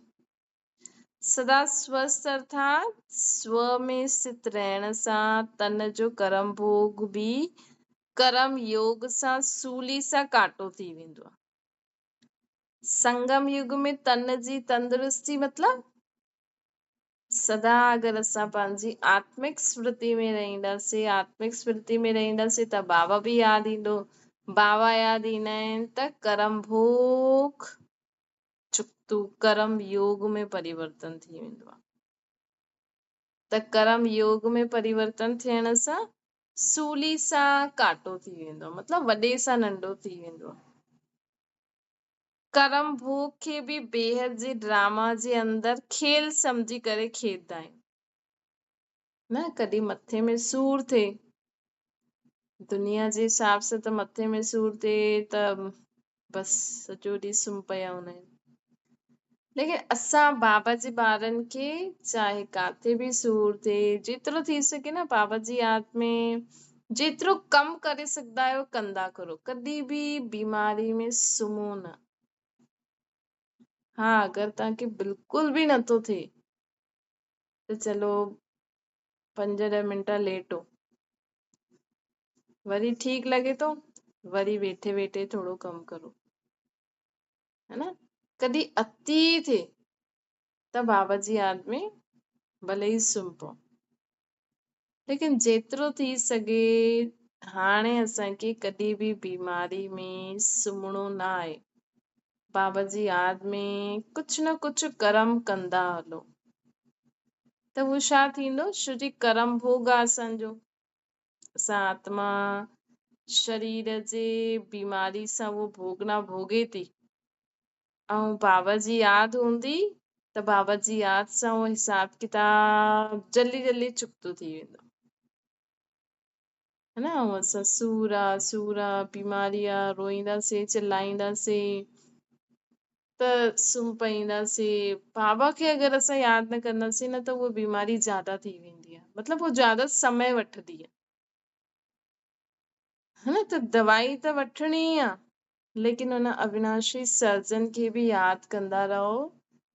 सदा स्वस्थ अर्थात स्व में स्थित रहण सां तन जो कर्म भोग बि कर्म योग सां सूली सां काटो थी वेंदो आहे। संगम युग में तन जी तंदुरुस्ती मतलब सदा अगरि असां पंहिंजी आत्मिक स्मृति में रहंदासीं, आत्मिक स्मृति में रहंदासीं त बाबा बि यादि ईंदो। बाबा यादि ईंदा आहिनि त कर्म भोग चुक्तू कर्म योग में परिवर्तन थी वेंदो आहे। त कर्म योग में परिवर्तन थियण सां सूली सां काटो थी वेंदो, मतलब वॾे सां नंढो थी वेंदो। कर्म भोग खे बि बेहद जे ड्रामा जे अंदर खेल सम्झी करे खेॾंदा आहियूं न। कॾहिं मथे में सूर थिए, दुनिया जे हिसाब सां त मथे में सूर थिए त बस सॼो ॾींहुं सुम्ही पिया हूंदा आहिनि। लेकिन असां बाबा जे ॿारनि खे चाहे काथे बि सूर थिए, जेतिरो थी सघे न बाबा जी याद में जेतिरो कम करे सघंदा आहियो कंदा करो, कॾहिं बि बीमारी में सुम्हो न। हा, अगरि तव्हांखे बिल्कुल बि नथो थिए त चलो 5-10 मिंट लेटो, वरी ठीक लॻे थो वरी वेठे वेठे थोड़ो कम करो, है ना। कॾहिं अति थिए त बाबा जी याद में भले ई सुम्ही पओ, लेकिन जेतिरो थी सघे हाणे असांखे कॾहिं बि बीमारी में सुम्हणो न आहे। बाबा जी याद में कुछ न कुछ कर्म कंदा हलो, त उहो छा थींदो, छो जी कर्म भोग आहे असांजो। असां आत्मा शरीर जे बीमारी सां उहो भोग न भोगे थी, ऐं बाबा जी याद हूंदी त बाबा जी याद सां उहो हिसाब किताब जल्दी जल्दी चुकतो थी वेंदो, है ना। ऐं असां सूर आहे बीमारी आहे, रोईंदासीं चिल्लाईंदासीं त सुम्ही पईंदासीं। बाबा खे अगरि असां यादि न कंदासीं न त उहा बीमारी ज्यादा थी वेंदी आहे, मतिलबु उहो ज्यादा समय वठंदी आहे, है न। त दवाई त वठणी आहे, लेकिन हुन अविनाशी सर्जन खे बि यादि कंदा रहो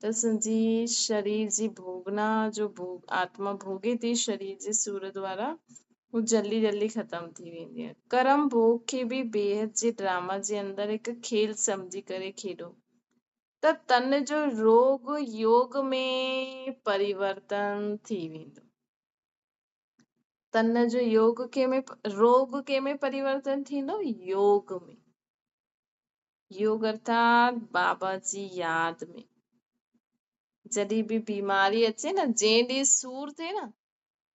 त असांजी शरीर जी भोगना जो भोग आत्मा भोगे थी शरीर जे सूर द्वारा, वो जल्दी जल्दी खत्म थी वेंदी आहे। कर्म भोग खे बि बेहद जे ड्रामा जे अंदरि हिकु खेल सम्झी करे खेॾो, त तन जो रोग योग में परिवर्तन थी वेंदो। तन जो योग रोग के में परिवर्तन थींदो, योग में। योग अर्थात बाबा जी याद में। जॾहिं बि बीमारी अचे न, जंहिं ॾींहुं सूर थिए न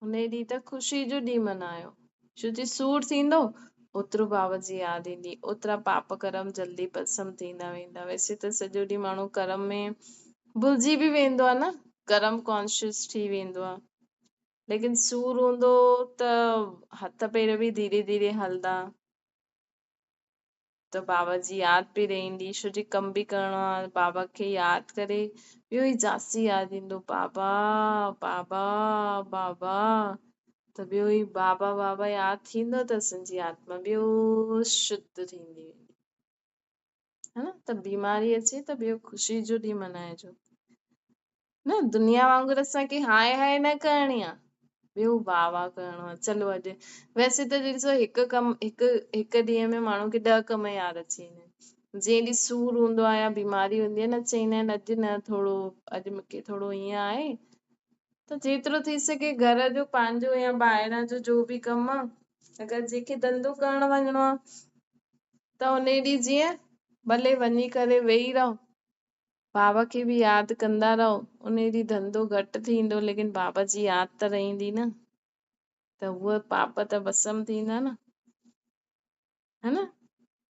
हुन ॾींहुं त ख़ुशी जो ॾींहुं मल्हायो, छो जी सूर थींदो ओतिरो बाबा जी यादि ईंदी, ओतिरा पाप कर्म जल्दी भस्म थींदा वेंदा। वैसे त सॼो ॾींहुं माण्हू कर्म में भुलिजी बि वेंदो आहे न, कर्म कॉन्शियस थी वेंदो आहे, लेकिन सूर हूंदो त हथ पेर बि धीरे धीरे हलंदा, त बाबा जी यादि बि रहंदी, छो जी कम बि करिणो आहे। बाबा खे यादि करे ॿियो ई जासी यादि ईंदो, बाबा बाबा बाबा, त ॿियो ई बाबा बाबा यादि थींदो त असांजी आत्मा ॿियो शुद्ध थींदी वेंदी, है न। त बीमारी अचे त ॿियो ख़ुशी जो ॾींहुं मल्हाइजो न। दुनिया वांगुरु असांखे हाय हाय न करणी आहे, ॿियो वाह वाह करिणो आहे। चलो अॼु वैसे त ॾिसो हिकु ॾींहं में माण्हू खे 10 कम यादि अची वेंदा आहिनि। जंहिं ॾींहुं सूर हूंदो आहे या बीमारी हूंदी आहे न, चईंदा आहिनि अॼु न थोड़ो, अॼु मूंखे थोड़ो ईअं आहे, त जेतिरो थी सघे घर जो पंहिंजो या ॿाहिरां जो बि कमु आहे, अगरि जंहिंखे धंधो करणु वञिणो आहे त उन ॾींहुं जीअं भले वञी करे वेही रहो, बाबा खे बि यादि कंदा रहो। उन ॾींहुं धंधो घटि थींदो, लेकिन बाबा जी यादि त रहंदी न, त उहे पाप त भस्म थींदा न, है न।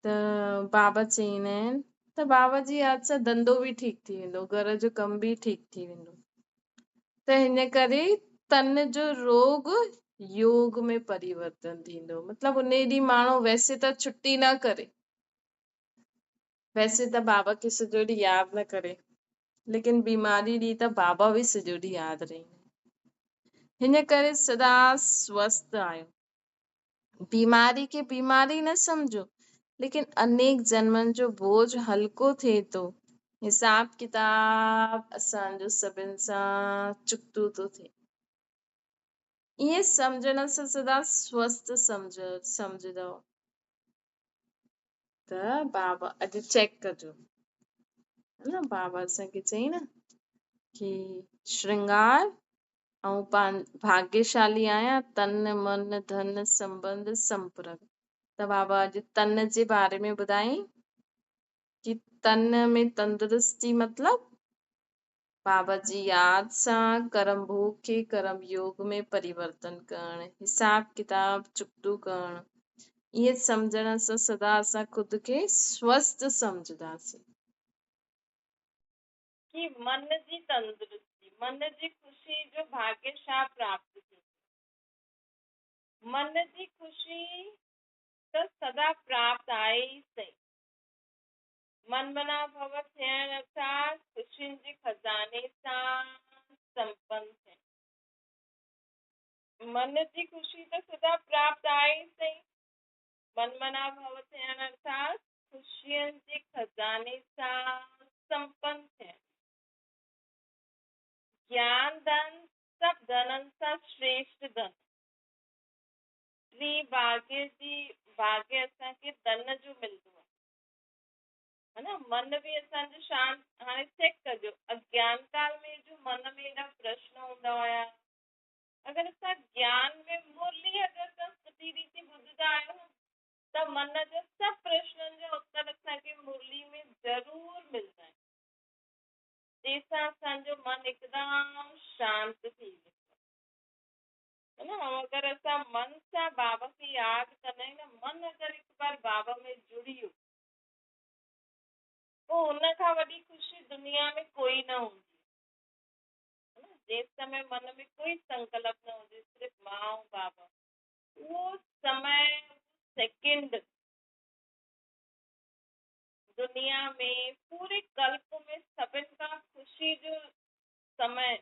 त बाबा चईंदा आहिनि त बाबा जी यादि सां धंधो बि ठीकु थी वेंदो, घर जो कम बि ठीकु थी वेंदो। त हिन करे तन जो रोग योग में परिवर्तन थींदो, मतिलबु उन ॾींहुं माण्हू वैसे त छुटी न करे, वैसे त बाबा खे सॼो ॾींहुं यादि न करे, लेकिन बीमारी ॾींहुं त बाबा बि सॼो ॾींहुं यादि रहंदा। हिन करे सदा स्वस्थ आहियो, बीमारी खे बीमारी न समझो, लेकिन अनेक जन्मनि जो बोझ हल्को थिए थो, हिसाब किताब असांजो सभिनि सां चुकतो थो थिए। ईअं सम्झण सां सदा स्वस्थ सम्झंदव। त बाबा अॼु चेक कजो, है न। बाबा असांखे चई न कि श्रृंगार ऐं भाग्यशाली आहियां, तन मन धन संबंध संप्रग। त बाबा अॼु तन जे बारे में ॿुधाई कि तन में तंदुरुस्ती मतलब बाबा जी यादि सां कर्म भोग खे कर्म योग में परिवर्तन करणु, हिसाब किताब चुकतो करणु। इहे सम्झण सां सदा असां ख़ुद खे स्वस्थ सम्झदासीं। कि मन जी तंदुरुस्ती, मन जी ख़ुशी जो भाग्य छा प्राप्त थी, मन जी ख़ुशी त सदा प्राप्त आहे ई सही। मन मना भव थियण अर्थात ख़ुशियुनि जे खज़ाने सां संपन्न थियण। मन जी ख़ुशी त ख़ुदा प्राप्त आहे ई सही। मन मना भव थियण अर्थात ख़ुशियनि जे खज़ाने सां संपन्न थियण। ज्ञान धन सभु धननि सां श्रेष्ठ धन। टी भाग्य असांखे धन जो मिलंदो आहे, है न। मन बि असांजो शांत, हाणे चेक कजो अज्ञान काल में जो मन में एॾा प्रश्न हूंदा हुया, अगरि असां ज्ञान में मुरली अगरि असां सुठी रीति ॿुधंदा आहियूं न, त मन जो सभु प्रश्ननि जो उत्तर असांखे मुरली में ज़रूर मिलंदा आहिनि, जंहिंसां असांजो मन हिकदमि शांत थी वेंदो है न। अगरि असां मन सां बाबा खे यादि कंदा आहियूं न, मन अगरि हिकु बार बाबा में जुड़ी वियो, पोइ हुन खां वॾी ख़ुशी दुनिया में कोई न हूंदी है न। जेसि समय मन में कोई संकल्प न हुजे, सिर्फ़ु मां ऐं बाबा, उहो समय सेकेंड दुनिया में पूरे कल्प में सभिनि खां ख़ुशी जो समय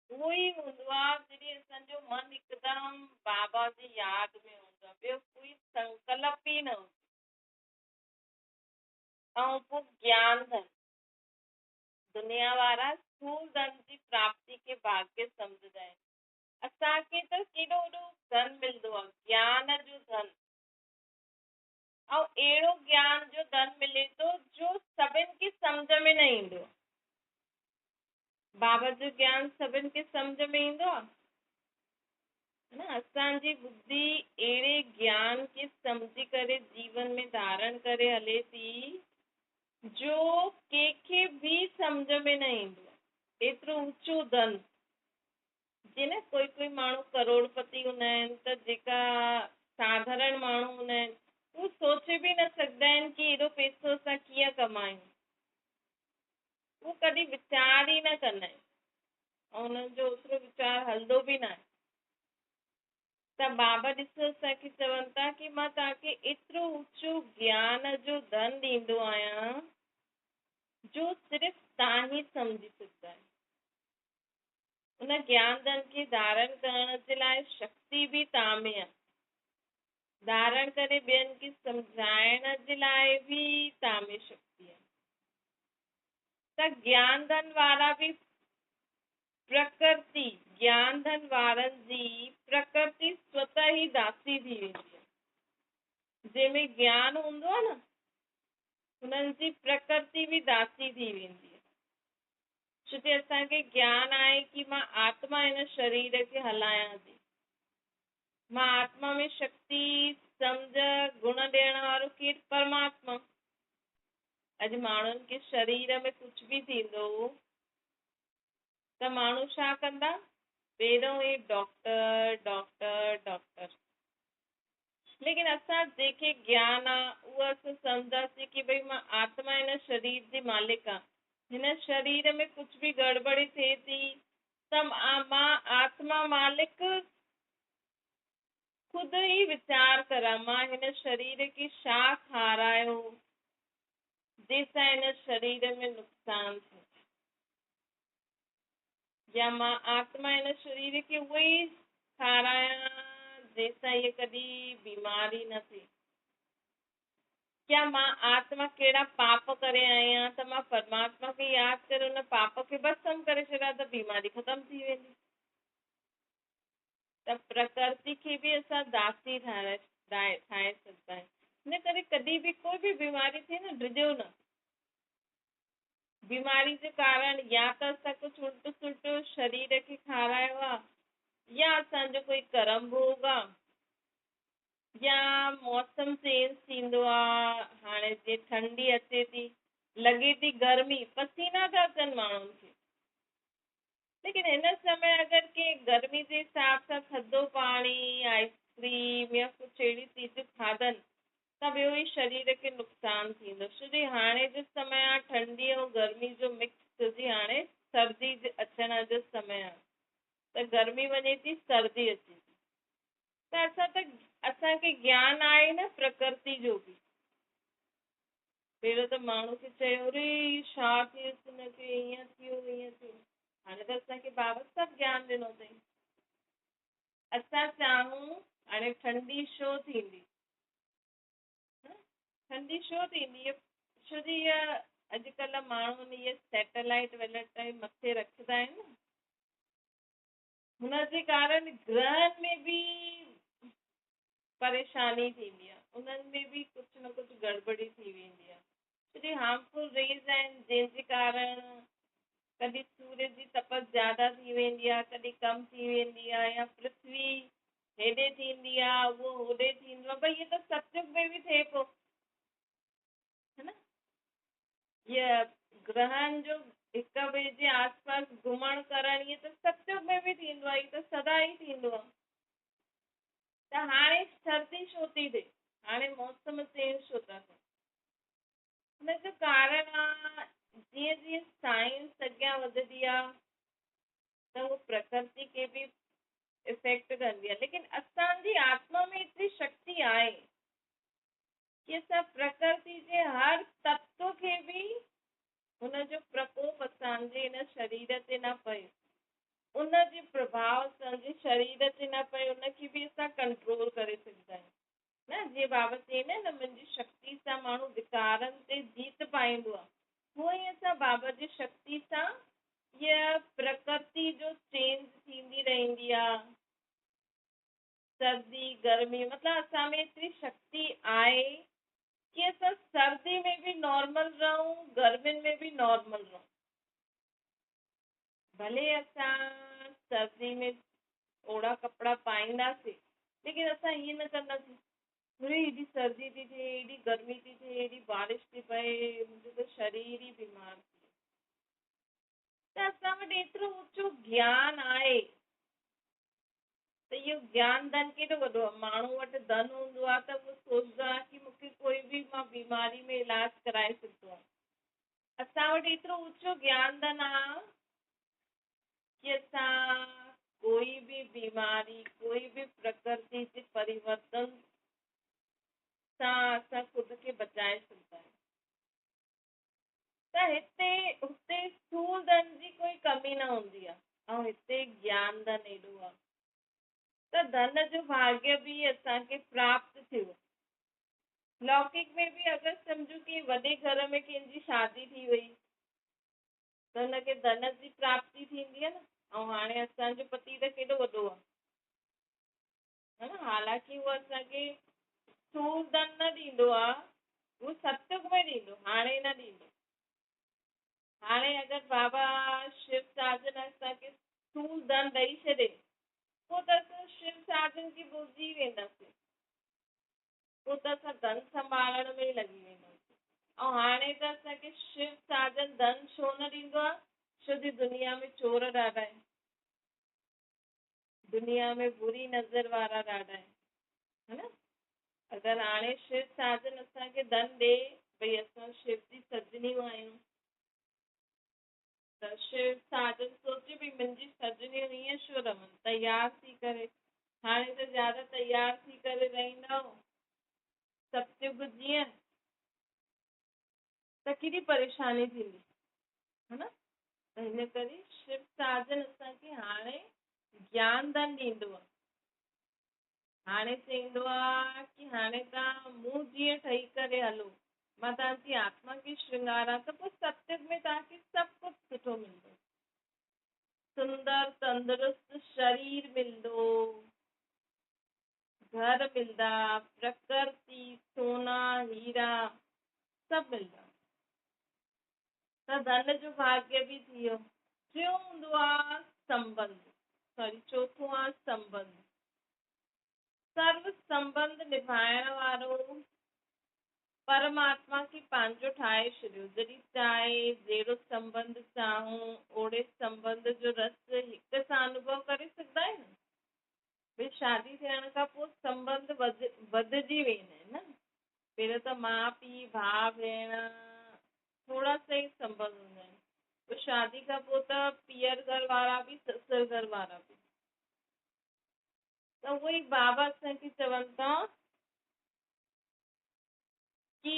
उहो ई हूंदो आहे जॾहिं असांजो मन हिकदमि बाबा जी यादि में हूंदो आहे, ॿियो कोई संकल्प ई न हूंदो। ऐं पोइ ज्ञान धन, दुनिया वारा स्थूल धन जी प्राप्ति खे भाग्य सम्झंदा आहिनि। असांखे त केॾो वॾो धन मिलंदो आहे, ज्ञान जो धन। ऐं अहिड़ो ज्ञान जो धन मिले थो जो सभिनि खे सम्झ में न ईंदो। बाबा जो ज्ञान सभिनि खे सम्झ में ईंदो आहे न। असांजी बुद्धि अहिड़े ज्ञान खे सम्झी करे जीवन में धारण करे हले थी जो कंहिंखे बि सम्झ में न ईंदो आहे। एतिरो ऊचो धन, जीअं न कोई माण्हू करोड़पति हूंदा आहिनि, त जेका साधारण माण्हू हूंदा आहिनि उहे सोचे बि न सघंदा आहिनि कि एॾो पैसो असां कीअं कमायूं। उहो कॾहिं वीचार ई न कंदा आहिनि ऐं हुननि जो ओतिरो वीचार हलंदो बि न आहे। त बाबा ॾिसो असांखे चवनि था कि मां तव्हांखे एतिरो ऊचो ज्ञान जो धन ॾींदो आहियां जो सिर्फ़ु तव्हां ई सम्झी सघंदा आहियो। उन ज्ञान धन खे धारण करण जे लाइ शक्ति बि तव्हां में आहे, धारण करे ॿियनि खे सम्झाइण जे लाइ बि तव्हां में शक्ति आहे। त ज्ञान धन वारा बि प्रकृति, ज्ञान धन वारनि जी प्रकृति स्वतः ई दासी थी वेंदी आहे। जंहिंमें ज्ञान हूंदो आहे न, हुननि जी प्रकृति बि दासी थी वेंदी आहे। छो कि असांखे ज्ञान आहे कि मां आत्मा हिन शरीर खे हलायां थी, मां आत्मा में शक्ति सम्झ गुण ॾियण वारो केरु? परमात्मा। अॼु माण्हुनि खे शरीर में कुझु बि थींदो त माण्हू छा कंदा? पहिरियों ई डॉक्टर डॉक्टर डॉक्टर। लेकिन असां जंहिंखे ज्ञान आहे उहो असां सम्झंदासीं कि भई मां आत्मा हिन शरीर जी मालिक आहे, हिन शरीर में कुझु बि गड़बड़ी थिए थी त मां आत्मा मालिक खुद ई वीचार करा मां हिन शरीर खे छा खारायो जंहिंसां हिन शरीर में नुक़सान थिए, या मां आत्मा हिन शरीर खे उहो ई खारायां जंहिंसां इहे कॾहिं बीमारी न थिए। क्या मां आत्मा कहिड़ा पाप करे आहियां त मां परमात्मा खे यादि करे हुन पाप खे भस्म करे छॾियां त बीमारी ख़तम थी वेंदी। त प्रकृति खे बि असां दासी ठाहे सघंदा आहियूं। हिन करे कॾहिं बि कोई बि बीमारी थिए न, ड्रिजो न। बीमारी जे कारण या त असां कुझु उल्टो सुल्टो शरीर खे खारायो आहे, या असांजो कोई कर्म भोग आहे, या मौसम चेंज थींदो आहे। हाणे जीअं ठंडी अचे थी, लॻे थी गर्मी, पसीना था अचनि माण्हुनि खे, लेकिन हिन समय अगरि कंहिं गर्मी जे हिसाब सां थधो पाणी, आइस्क्रीम या कुझु अहिड़ी चीजूं खाधनि त ॿियो ई शरीर खे नुक़सान थींदो। छो जो हाणे जो समय आहे ठंडी ऐं गर्मी जो मिक्स, छोजी हाणे सर्दी अचण जो समय आहे, त गर्मी वञे थी, सर्दी अचे थी। त असांखे ज्ञान आहे न प्रकृति जो बि। पहिरियों त माण्हू खे चयो अरे छा थियुसि, हुनखे ईअं थियो ईअं थियो। हाणे त असांखे बाबा सभु ज्ञान ॾिनो अथई। असां चाहियूं हाणे ठंडी छो थींदी, ठंडी छो थींदी, छो जी इहा अॼुकल्ह माण्हू इहे सैटेलाइट वैटेलाइट मथे रखंदा आहिनि न, हुनजे कारण ग्रहनि में बि परेशानी थींदी आहे, उन्हनि में बि कुझु न कुझु गड़बड़ी थी वेंदी आहे, छोकी हार्मफुल रेज़ आहिनि जंहिंजे कारण कॾहिं सूर्य जी तपस ज्यादा थी वेंदी आहे, कॾहिं कम थी वेंदी आहे, या पृथ्वी हेॾे थींदी आहे उहो होॾे थींदो आहे, भई इहो त सतयुग में बि थिए पियो, है न, इहा ग्रहनि जो हिक ॿिए जे आसपास घुमण करण इहो त सतयुग में बि थींदो आहे, इहो त सदा ई थींदो आहे। त हाणे सर्दी छो थी थिए, हाणे मौसम चेंज छो था थिए, हुनजो कारण आहे जीअं जीअं साइंस अॻियां वधंदी आहे त उहो प्रकृति खे बि इफेक्ट कंदी आहे, लेकिन असांजी आत्मा में एतिरी शक्ति आहे कि असां प्रकृति जे हर तत्व खे बि हुनजो प्रकोप असांजे हिन शरीर ते न पए, उनजे प्रभाव असांजे शरीर ते न पए, उनखे बि असां कंट्रोल करे सघंदा आहियूं न, जीअं बाबा चवंदा आहिनि न मुंहिंजी शक्ति सां माण्हू विकारनि ते जीत पाईंदो आहे, हूअं ई असां बाबा जी शक्ति सां इहा प्रकृति जो चेंज थींदी रहंदी आहे, सर्दी गर्मी मतिलबु असां में एतिरी शक्ति आहे कि असां सर्दी में बि नॉर्मल रहूं, गर्मियुनि में बि नॉर्मल रहूं, भले असां सर्दी में ओड़ा कपिड़ा पाईंदासीं, लेकिन असां ईअं न कंदासीं अरे हेॾी सर्दी थी थिए, हेॾी गर्मी थी थिए, हेॾी बारिश थी पए, मुंहिंजो त शरीर ई बीमार थी वियो, त असां वटि एतिरो ऊचो ज्ञान आहे, त इहो ज्ञान धन केॾो वॾो आहे, माण्हू वटि धन हूंदो आहे त उहो सोचंदो आहे कि मूंखे कोई बि मां बीमारी में इलाज कराए सघंदो आहे, असां वटि एतिरो ऊचो ज्ञान धन आहे कि असां कोई बि बीमारी, कोई बि प्रकृति जे परिवर्तन सां असां ख़ुदि खे बचाए सघंदा आहियूं, त हुते स्थूल धन जी कोई कमी न हूंदी आहे, ऐं हिते ज्ञान धन एॾो आहे, त धन जो भाग्य बि असांखे प्राप्त थियो, लौकिक में बि अगरि सम्झो कि वॾे घर में कंहिंजी शादी थी वई त हुनखे धन जी प्राप्ति थींदी आहे न, ऐं हाणे असांजो पति त केॾो वॾो आहे, है न, हालांकि उहो असांखे स्थूल धन न ॾींदो आहे, उहो सतयुग में ॾींदो, हाणे न ॾींदो, हाणे अगरि बाबा शिव साजन असांखे स्थूल धन ॾेई छॾे पोइ त असां शिव साजन जी भुलिजी वेंदासीं, पोइ त असां धन संभालण में ई लॻी वेंदासीं, ऐं हाणे त असांखे शिव साजन धन छो न ॾींदो आहे, छो जी दुनिया में चोर ॾाढा आहिनि, दुनिया में बुरी नज़र वारा ॾाढा आहिनि, है न, अगरि हाणे शिव साजन असांखे धन ॾे, भई असां शिव जी सजनियूं आहियूं, त शिव साजन सोचे भई मुंहिंजी सजनियूं हीअं छो रहनि तयार थी करे, हाणे त ज्यादा तयार थी करे रहंदा सतयुग जीअं त केॾी परेशानी थींदी, है न, त हिन करे शिव साजन असांखे हाणे ज्ञान धन ॾींदो आहे, हाणे चईंदो आहे कि हाणे तव्हां मूं जीअं ठही करे हलो, मां तव्हांजी आत्मा खे श्रृंगारां त पोइ सतयुग में तव्हांखे सभु कुझु सुठो मिलंदो, सुंदर तंदुरुस्त शरीर मिलंदो, घर मिलंदा, प्रकृति सोना हीरा सभु मिलंदा, त धन जो भाग्य बि थी वियो, टियों हूंदो आहे संबंध, चौथो आहे संबंध, सर्व संबंध निभाइण वारो परमात्मा खे पंहिंजो ठाहे छॾियो, जॾहिं चाहे जहिड़ो संबंध चाहूं ओड़े संबंध जो रस हिक सां अनुभव करे सघंदा आहियूं, भई शादी थियण खां पोइ संबंध वधजी वेंदा आहिनि न, पहिरियों त माउ पीउ भाउ भेण थोरा सा ई संबंध हूंदा आहिनि, पोइ शादी खां पोइ त पीअर घर वारा बि ससुर घर वारा बि, त उहो ई बाबा असांखे चवनि था कि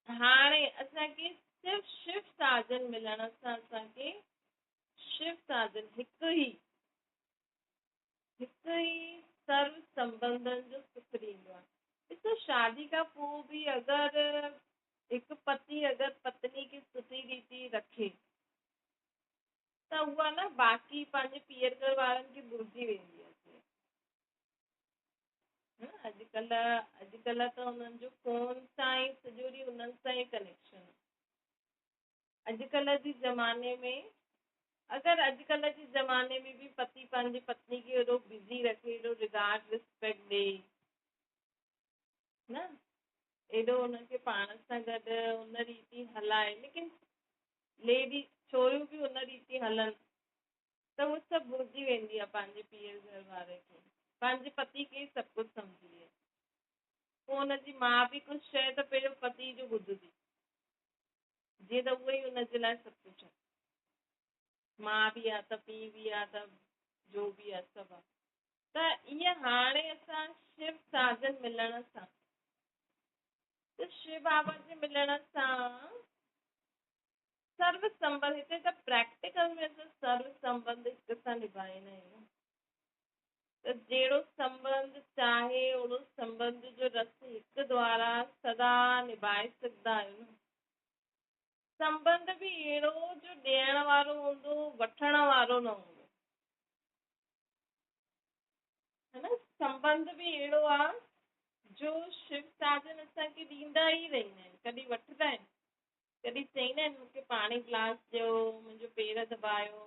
हाणे असांखे सिर्फ़ शिव साजन मिलण सां असांखे शिव साजन हिकु ई हिकु ई सर्व संबंधनि जो सुख ॾींदो आहे। ॾिसो शादी खां पोइ बि अगरि हिकु पति अगरि पत्नी खे सुठी रीति रखे त उहा न बाक़ी पंहिंजे पीअर घर वारनि खे भुलिजी वेंदी आहे। अॼुकल्ह त हुननि जो फ़ोन सां ई सॼो ॾींहुं हुननि सां ई कनेक्शन आहे। अॼुकल्ह जे ज़माने में अगरि अॼुकल्ह जे ज़माने में बि पति पंहिंजी पत्नी खे एॾो बिज़ी रखे, एॾो रिगार्ड रिस्पेक्ट ॾे न, एॾो हुनखे पाण सां गॾु हुन रीति हलाए, लेकिन लेडी छोरियूं बि हुन रीति हलनि त उहो सभु भुलिजी वेंदी आहे पंहिंजे पीअर घर वारे खे, पंहिंजे पति खे ई सभु कुझु सम्झी आहे। पोइ हुनजी माउ बि कुझु चए त पहिरियों पति जो ॿुधंदी, जीअं त उहो ई हुनजे लाइ सभु कुझु आहे। माउ बि आहे त पीउ बि आहे त जो बि आहे सभु आहे। त ईअं हाणे असां शिव साधन मिलण सां, त शिव बाबा जे मिलण सां सर्व संबंध, हिते त प्रैक्टिकल में त सर्व संबंध हिक सां निभाईंदा आहियूं। त जहिड़ो संबंध चाहे ओड़ो संबंध जो रस हिक द्वारा सदा निभाए सघंदा आहियूं न। संबंध बि अहिड़ो जो ॾियण वारो हूंदो, वठण वारो न हूंदो, है न। संबंध बि अहिड़ो आहे जो शिव साधन असांखे ॾींदा ई रहंदा आहिनि। कॾहिं वठंदा आहिनि, कॾहिं चईंदा आहिनि मूंखे पाणी गिलास ॾियो, मुंहिंजो पेर दॿायो,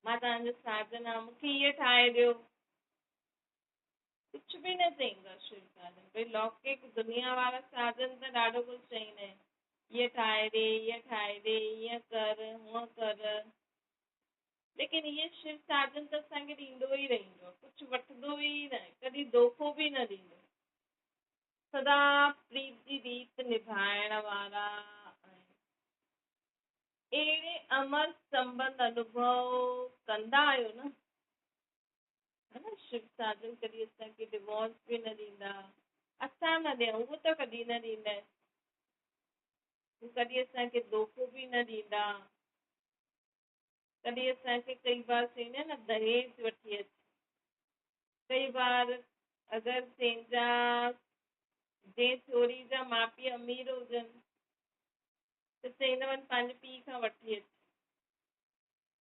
मां तव्हांजो साधन आहियां, मूंखे इहे ठाहे ॾियो, कुझु बि न चईंदा शिव साधन। भई लौकिक दुनिया वारा साधन त ॾाढो कुझु चईंदा आहिनि, हीअ ठाहे ॾे, हीअ ठाहे ॾे, हीअं कर, हूअं कर, लेकिन इहे शिव साधन त असांखे ॾींदो ई रहंदो आहे, कुझु वठंदो ई न, कॾहिं धोखो बि न ॾींदो, सदा प्रीत जी रीत निभाइण वारा आहिनि। अहिड़े अमर संबंध अनुभव कंदा आहियो न, है न। शिव साधन कॾहिं असांखे डिवोर्स बि न ॾींदा, असां न ॾियूं, उहो त कॾहिं न ॾींदा आहिनि, कॾहिं असांखे धोखो बि न ॾींदा, कॾहिं असांखे कई बार चईंदा आहिनि न दहेज वठी अच, कई बार अगरि पंहिंजा जंहिं छोरी जा माउ पीउ अमीर हुजनि त चईंदा आहिनि पंहिंजे पीउ खां वठी अच,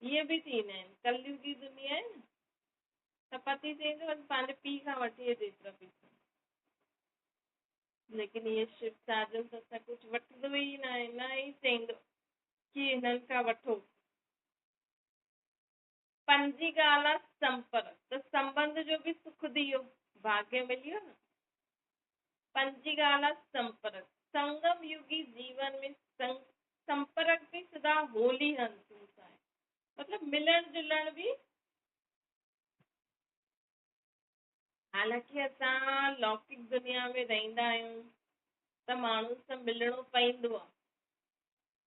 इहे बि थींदा आहिनि। कलयुगी दुनिया आहे न, त पति चईंदो पंहिंजे पीउ खां वठी अच एतिरा पैसा, लेकिन इहे शिव साधन त असां कुझु वठंदो ई न आहे, न ई चईंदो कि हिननि खां वठो। पंजी ॻाल्हि आहे संपर्क, त संबंध जो बि सुख दियो, भाग्य मिलियो न। पंजी ॻाल्हि आहे संपर्क, संगम युगी जीवन में संपर्क बि सदा होली हंसूस आहे, मतलब मिलण जुलण बि। हालांकि असां लौकिक दुनिया में रहंदा आहियूं त माण्हुनि सां मिलणो पवंदो आहे,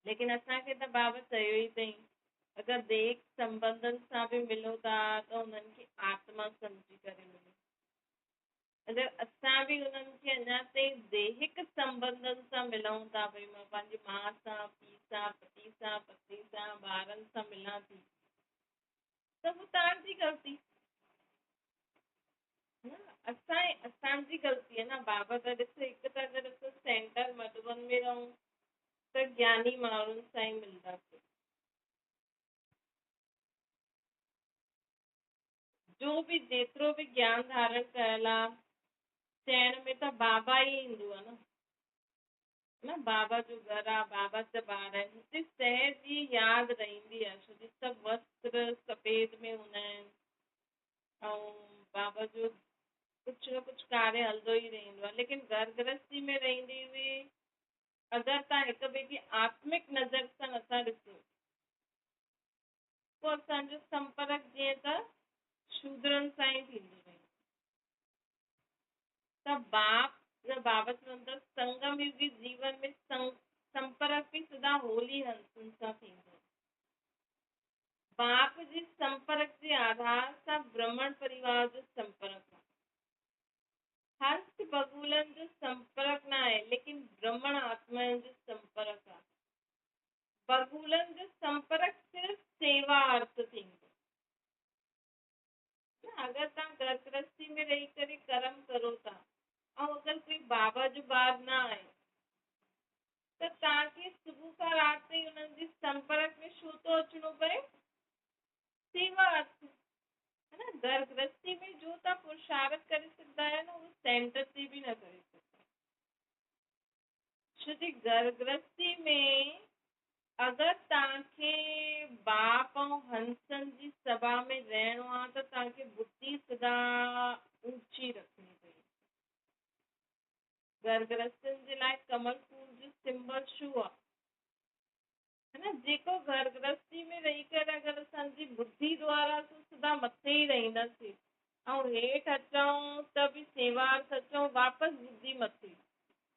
लेकिन असांखे त बाबा चयो ई अथई, अगरि देह संबंधनि सां बि मिलो था त हुननि खे आत्मा सम्झी करे मिलो। अगरि असां बि हुननि खे अञा ताईं दैहिक संबंधनि सां मिलूं था, भई मां पंहिंजी माउ सां, पीउ सां, पति सां, पत्नी सां, ॿारनि सां मिलां थी, त हू तव्हांजी ग़लती, असांजी ग़लती आहे न। बाबा त ॾिसो, हिकु त अगरि असां सेंटर मधुबन में रहूं त ज्ञानी माण्हुनि सां ई मिलंदासीं, जो बि जेतिरो बि ज्ञान धारण कयल आहे, चइण में त बाबा ई ईंदो आहे न, बाबा जो घर आहे, बाबा जा ॿार आहिनि, हुते सहज जी यादि रहंदी आहे, छो जो सभु वस्त्र सफ़ेद में हूंदा आहिनि, ऐं बाबा जो कुझु न कुझु कार्य हलंदो ई रहंदो आहे। लेकिन घर गृहस्थी में रहंदी हुई, अगरि तव्हां हिक ॿिए खे आत्मिक नज़र सां नथा ॾिसो, पोइ असांजो संपर्क जीअं त शूद्रनि सां ई थींदो रहे। त बाबा चवंदा संगम युगी जीवन में संपर्क बि सदा होली हंसुनि सां थींदो। बाप जी संपर्क जे आधार सां ब्राह्मण परिवार जो संपर्क आहे। हंस बगुलनि जो संपर्क न आहे, लेकिन ब्राह्मण आत्माउनि जो संपर्क आहे। बगुलनि जो संपर्क सिर्फ़ सेवा अर्थ थींदो, अगर तव्हां घर गृहस्थी में रही करे कर्म करो था ऐं अगरि कोई बाबा जो ॿार न आहे त तव्हांखे सुबुह खां राति ताईं उन्हनि जे संपर्क में छो थो अचिणो पए? सेवा अर्थ, है न। घर गृहस्थी में जो तव्हां पुरुषार्थ करे सघंदा आहियो न उहो सेंटर ते बि न करे सघंदा। छो जी घर गृहस्थी में अगरि तव्हांखे बाप ऐं हंसनि जी सभा में रहणो आहे त तव्हांखे बुद्धि सदा ऊची रखणी पई। घर गृहस्थनि जे लाइ कमल फूल जो सिंबल छो आहे? है न। जेको घर गृहस्थी में रही करे अगरि असांजी बुद्धि द्वारा सदा मथे ई रहंदासीं ऐं हेठि अचूं त बि सेवार्थ अचूं वापसि बुद्धि मथे।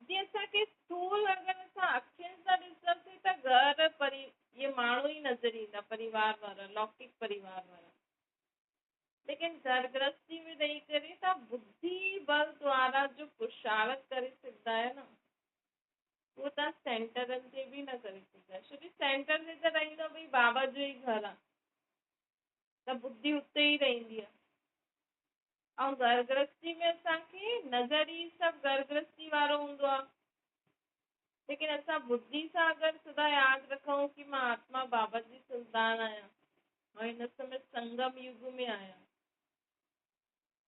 जीअं असांखे स्थूल अगरि असां अखियुनि सां ॾिसंदासीं त घर इहे माण्हू ई नज़र ईंदा, परिवार वारा, लौकिक परिवार वारा। लेकिन घर गृहस्थी में रही करे तव्हां बुद्धि बल द्वारा जो पुरुषार्थ करे सघंदा आहियो न उहो तव्हां सेंटरनि ते बि न करे सघंदा। छो कि सेंटर ते त रहंदो भई बाबा जो ई घर आहे त बुद्धि उते ई रहंदी आहे। ऐं घर गृहस्थी में असांखे नज़र ई सभु घर गृहस्थी वारो हूंदो आहे। लेकिन असां बुद्धि सां अगरि सदा यादि रखूं कि मां आत्मा बाबा जी संतान आहियां ऐं हिन समय संगम युग में आहियां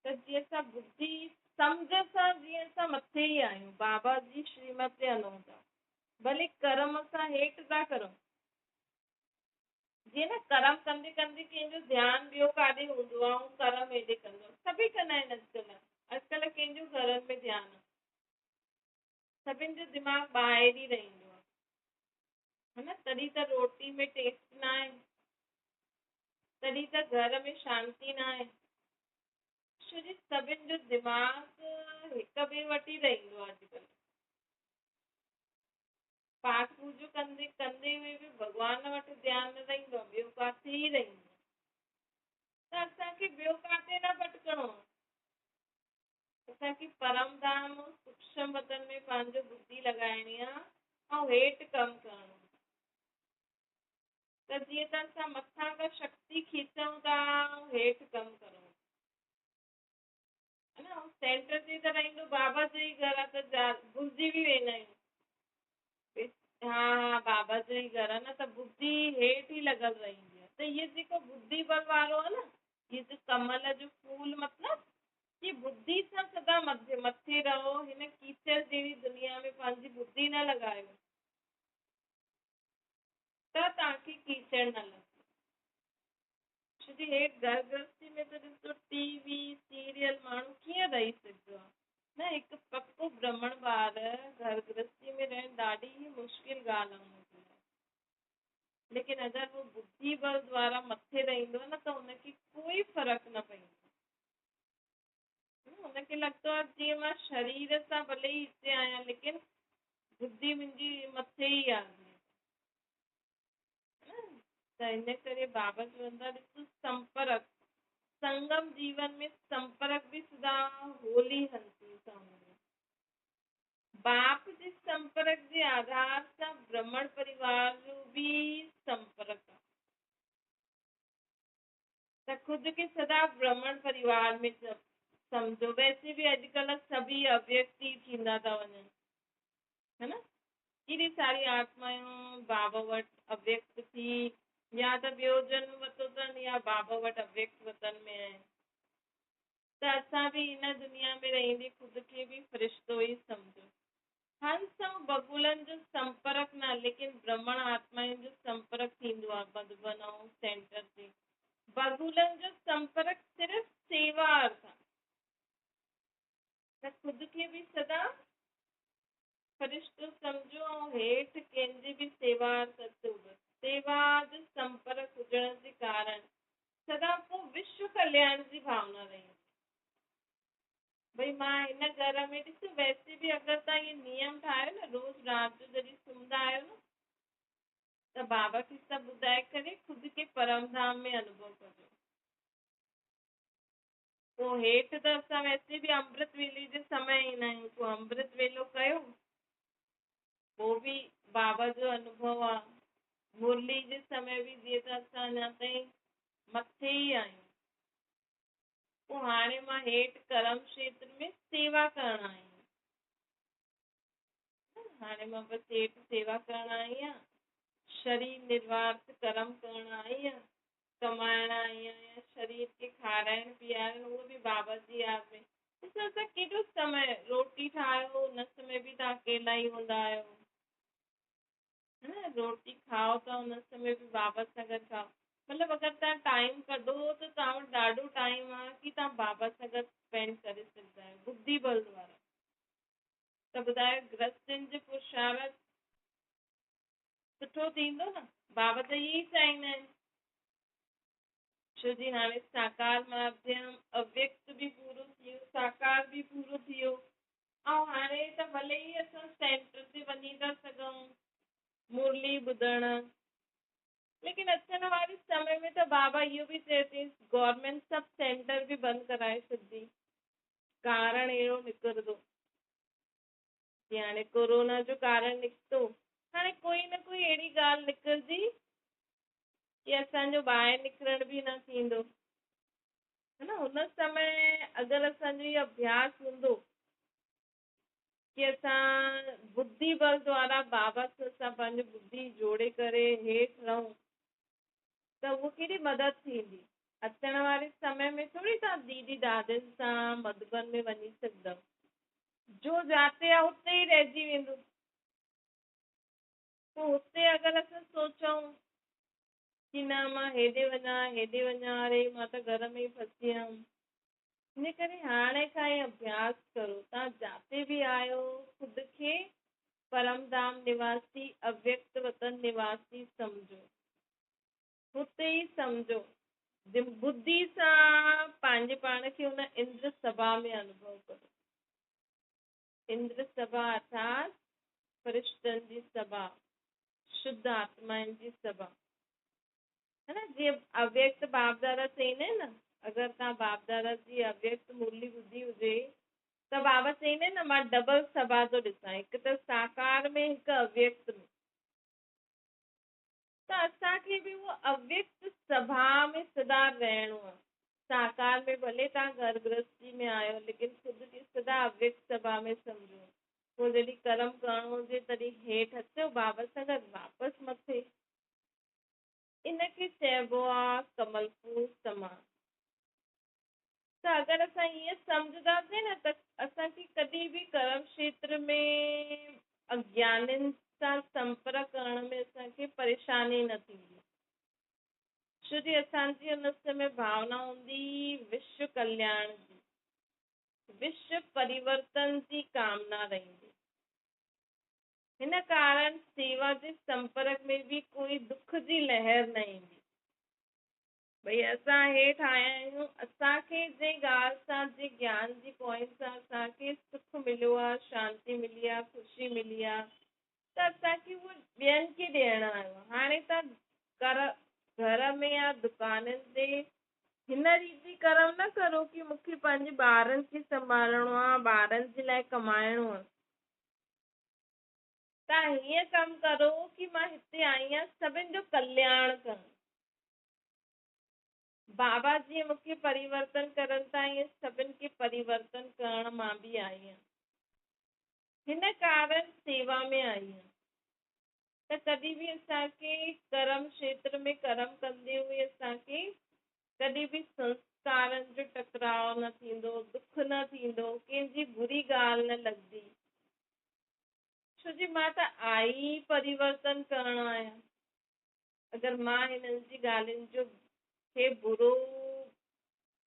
त जीअं असां बुद्धि सम्झ सां जीअं असां मथे ई आहियूं बाबा जी श्रीमत ते हलूं था। भले कर्म असां हेठि था करूं, जीअं न कर्म कंदे कंदे कंहिंजो ध्यानु ॿियो काॾे हूंदो आहे ऐं कर्म हेॾे कंदो, सभई कंदा आहिनि अॼुकल्ह कंहिंजो घरनि में ध्यानु आहे, सभिनि जो दिमाग़ ॿाहिरि ई रहंदो आहे, है न। तॾहिं त रोटी में टेस्ट न आहे, तॾहिं त घर में शांती न आहे। छो जी सभिनि जो दिमाग़ हिक ॿिए वटि ई रहंदो आहे अॼुकल्ह। पाठ पूजो कंदे कंदे हुए बि भॻवान वटि ध्यानु न रहंदो आहे, ॿियो किथे ई रहंदो आहे। त असांखे ॿियो किथे न भटकणो आहे, असांखे परम धाम सूक्ष्म वतन में पंहिंजो बुद्धि लॻाइणी आहे ऐं हेठि कमु करणो आहे। त जीअं त असां मथां खां शक्ति खीचूं था हेठि कमु करूं, है न। ऐं सेंटर ते त रहंदो बाबा जो ई घर आहे त भुलिजी बि वेंदा आहियूं हा हा बाबा जो ई घर आहे न, त बुद्धि हेठि ई लॻल रहंदी आहे। त इहो जेको बुद्धि बल वारो आहे न, इहो जो कमल जो फूल मतिलबु कि बुद्धि सां सदा मथे रहो, हिन कीचड़ जहिड़ी दुनिया में पंहिंजी बुद्धि न लॻायो त तव्हांखे कीचड़ न लॻे। छो जी हेठि घर गृहस्थी में त ॾिसो टीवी सीरियल माण्हू कीअं रही सघंदो आहे न। हिकु पको ब्राह्मण ॿार घर गृहस्थी में रहण ॾाढी ई मुश्किल ॻाल्हि आहे। लेकिन अगरि वो बुद्धि बल द्वारा मथे रहंदो न त हुनखे कोई फ़र्क़ु न पवंदो। हुनखे लॻंदो आहे जीअं मां शरीर सां भले ई हिते आहियां लेकिन बुद्धि मुंहिंजी मथे ई आहे। त इन करे बाबा चवंदा ॾिसो संपर्क संगम जीवन में संपर्क भी सदा होली हंसी सां हूंदो। बाप जे संपर्क जे आधार सां ब्राह्मण परिवार जो भी संपर्क आहे। त खुद खे सदा ब्राह्मण परिवार में समझो। वैसे भी अॼुकल्ह सभी अव्यक्त ही थींदा था वञनि, है न। केॾी सारी आत्मायूं बाबा वटि अव्यक्त थी या त ॿियो जन्म वरितो अथनि या बाबा वटि अव्यक्त वतन में आहिनि। त असां बि हिन दुनिया में रहंदे ख़ुदि खे बि फ़रिश्तो ई सम्झो। हंस ऐं बबूलनि जो संपर्क न, लेकिन ब्राह्मण आत्माउनि जो संपर्क थींदो आहे मधुबन ऐं सेंटर ते। बबूलनि जो संपर्क सिर्फ़ु सेवा अर्थ आहे। त ख़ुदि खे बि सदा फ़रिश्तो सम्झो ऐं हेठि कंहिंजी बि सेवा सेवा जो संपर्क हुजण जे कारण सदा को विश्व कल्याण जी भावना रही। भई मां हिन घर में ॾिस वैसे बि अगरि तव्हां इहे नियम ठाहियो न रोज़ राति जो जॾहिं सुम्हंदा आहियो न त बाबा खे सभु ॿुधाए करे ख़ुदि खे परम धाम में अनुभव कजो। पोइ हेठि त असां वैसे बि अमृत वेले जे समय ईंदा आहियूं, पोइ अमृत वेलो कयो पोइ बि बाबा जो अनुभव आहे। मुरली जे समय बि जीअं त असां अञा ताईं मथे ई आहियूं। पोइ हाणे मां हेठि कर्म क्षेत्र में सेवा करण आई आहियां। हाणे मां बसि हेठि सेवा करण आई आहियां, शरीर निर्वार्थ कर्म करण आई आहियां, कमाइण आई आहियां, शरीर खे खाराइण पीआरण, उहो बि बाबा जी यादि में। ॾिसो त केॾो समय रोटी ठाहियो, हुन समय बि तव्हां अकेला ई हूंदा आहियो, है न, रोटी खाओ था हुन समय बि बाबा सां गॾु खाओ। मतिलबु अगरि तव्हां टाइम कढो त तव्हां वटि ॾाढो टाइम आहे कि तव्हां बाबा सां गॾु स्पेंड करे सघंदा आहियो, बुद्धि बल द्वारा। त ॿुधायो गृहस्थनि जो पुरुषार्थ सुठो थींदो न? बाबा त इहे ई चाहींदा आहिनि। छो जी हाणे साकार माध्यम अव्यक्त बि पूरो थी वियो, साकार बि पूरो थी वियो, ऐं हाणे त भले ई असां सेंटर ते वञी था सघूं मुरली ॿुधण, लेकिन अचण वारे समय में त बाबा इहो बि चए थी गवर्नमेंट सभु सेंटर बि बंदि कराए छॾंदी। कारण अहिड़ो निकिरंदो कि हाणे कोरोना जो कारण निकितो, हाणे कोई न कोई अहिड़ी ॻाल्हि निकिरंदी कि असांजो ॿाहिरि निकिरण बि न थींदो, है न। हुन समय अगरि असांजो इहो अभ्यास हूंदो कि असां बुद्धि बल द्वारा बाबा सां असां पंहिंजी बुद्धि जोड़े करे हेठि रहूं, त उहो केॾी मदद थींदी। अचण वारे समय में थोरी तव्हां दीदी दादनि सां मधुबन में वञी सघंदव, जो जाते आहे उते ई रहिजी वेंदो। पोइ हुते अगरि असां सोचूं कि न मां हेॾे वञा, अरे मां त घर में ई फसी वियमि, इन करे हाणे खां ई अभ्यास करो। तव्हां जाते बि आहियो ख़ुदि खे परमधाम निवासी अव्यक्त वतन निवासी सम्झो, हुते ई सम्झो, बुद्धि सां पंहिंजे पाण खे हुन इंद्र सभा में अनुभव करो। इंद्र सभा अर्थात फरिश्तनि जी सभा, शुद्ध आत्माउनि जी सभा, है न। जीअं अव्यक्त बाप दादा चईंदा आहिनि न, अगरि तव्हां बाप दादा जी अव्यक्त मुरली ॿुधी हुजे त बाबा चईंदा आहिनि न मां डबल सभा थो ॾिसां, हिकु त साकार में, हिकु अव्यक्त में। त असांखे बि उहो अव्यक्त सभा में सदा रहणो आहे। साकार में भले तव्हां घर गृहस्थी में आहियो, लेकिन ख़ुदि खे सदा अव्यक्त सभा में सम्झो। पोइ जॾहिं कर्म करणो हुजे तॾहिं हेठि अचो बाबा सां गॾु वापसि मथे। इनखे चइबो आहे कमलपुर समाज। त अगरि असां ईअं सम्झंदासीं न त असांखे कॾहिं बि कर्म क्षेत्र में अज्ञानियुनि सां संपर्क करण में असांखे परेशानी न थींदी। छो जी असांजी हुन समय भावना हूंदी विश्व कल्याण जी, विश्व परिवर्तन जी कामना रहंदी। हिन कारण सेवा जे संपर्क में बि कोई दुख जी लहर न ईंदी। भई असां हेठि आया आहियूं, असांखे जे ॻाल्हि सां, जे ज्ञान जी पॉइंट सां असांखे सुख मिलियो आहे, शांती मिली आहे, ख़ुशी मिली आहे, त असांखे उहो ॿियनि खे ॾियणो आहे। हाणे तव्हां घर में या दुकाननि ते हिन रीति कर्म न करो कि मूंखे पंहिंजे ॿारनि खे संभालणो आहे, ॿारनि जे लाइ कमाइणो आहे। तव्हां हीअं कमु करो कि मां हिते आई आहियां सभिनि जो कल्याण करणु। बाबा जीअं मूंखे परिवर्तन करनि था, ईअं सभिनि खे परिवर्तन करण मां बि आई आहियां। हिन कारण सेवा में आई आहियां। त कॾहिं बि असांखे कर्म क्षेत्र में कर्म कंदे हुए असांखे कॾहिं बि संस्कारनि जो टकराव न थींदो, दुख न थींदो, कंहिंजी बुरी ॻाल्हि न लॻंदी। छो जी मां त आई परिवर्तन करण आहियां। अगरि मां हिननि जी ॻाल्हियुनि जो खे बुरो,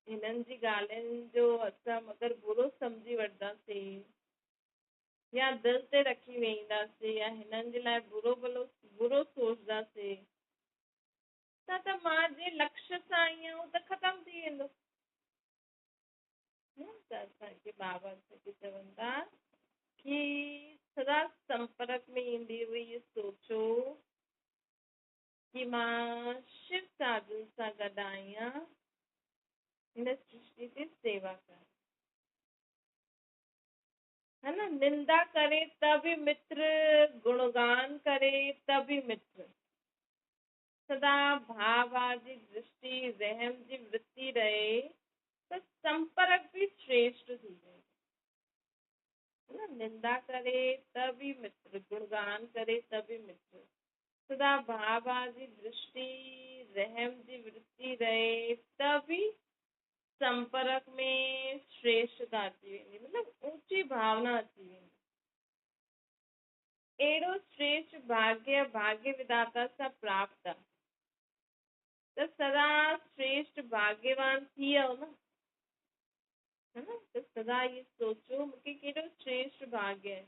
हिननि जी ॻाल्हियुनि जो असां अगरि बुरो सम्झी वठंदासीं या दिलि ते रखी वेंदासीं या हिननि जे लाइ बुरो सोचंदासीं त मां जे लक्ष्य सां आई आहियां उहो त ख़तमु थी वेंदो। त असांखे बाबा चवनि था कि सदा संपर्क में ईंदी हुई इहो सोचो कि मां शिव साधु सां गॾु आई आहियां हिन सृष्टि जी सेवा करणु, है न। निंदा करे त बि मित्र, गुणगान करे त बि मित्र। सदा भाव जी दृष्टि, रहम जी वृत्ति रहे त संपर्क भी श्रेष्ठ थी वेंदो, है न। निंदा करे त बि मित्र, गुणगान करे त बि मित्र, सदा भाव जी दृष्टि रहम जी वृत्ति रहे त बि संपर्क में श्रेष्ठता अची वेंदी, मतिलबु ऊची भावना अची वेंदी। अहिड़ो श्रेष्ठ भाग्य विधाता सां प्राप्त आहे त सदा श्रेष्ठ भाग्यवान थी वियो न, है न। त सदा ये सोचो मूंखे केॾो श्रेष्ठ भाग्य आहे,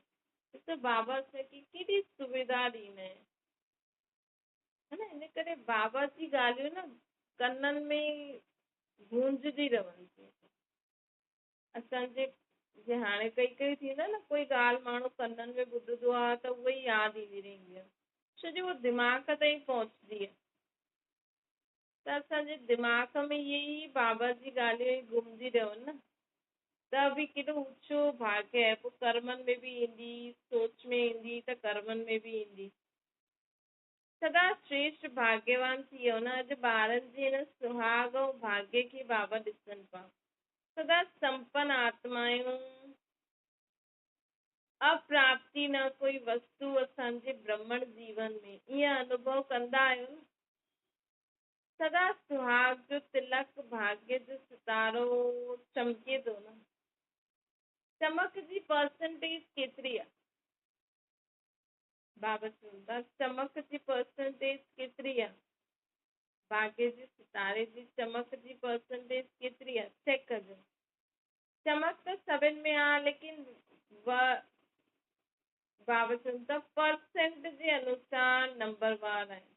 ॾिसो बाबा असांखे केॾी सुविधा ॾींदा आहिनि, है न। इन करे बाबा जी ॻाल्हियूं न कननि में गूंजदी रहनि थियूं। असांजे जीअं हाणे कई थींदा न, कोई ॻाल्हि माण्हू कननि में ॿुधंदो आहे त उहा ई यादि ईंदी रहंदी आहे, छो जो उहो दिमाग़ ताईं पहुचंदी आहे। त असांजे दिमाग़ में इहे ई बाबा जी ॻाल्हियूं ई घुमंदी रहनि न, त बि केॾो ऊचो भाग्य आहे। पोइ कर्मनि में बि ईंदी, सोच में ईंदी त कर्मनि में बि ईंदी, सदा श्रेष्ठ भाग्यवान थी वियो न। अॼु ॿारनि जे हिन सुहाग ऐं भाग्य खे बाबा ॾिसनि पिया, सदा संपन्न आत्मायूं, अप्राप्ति न कोई वस्तु असांजे ब्रह्मण जीवन में ईअं अनुभव कंदा आहियूं न। सदा सुहाग जो तिलक, भाग्य जो सितारो चमके थो न। चमक जी परसेंटेज केतिरी आहे? बाबा चवनि था चमक जी परसेंटेज केतिरी आहे? भाग्य जे सितारे जी चमक जी परसेंटेज केतिरी आहे? चेक कजो। चमक त सभिनि में आहे, लेकिन बाबा चवनि था परसेंट जे अनुसार नंबरवार आहे।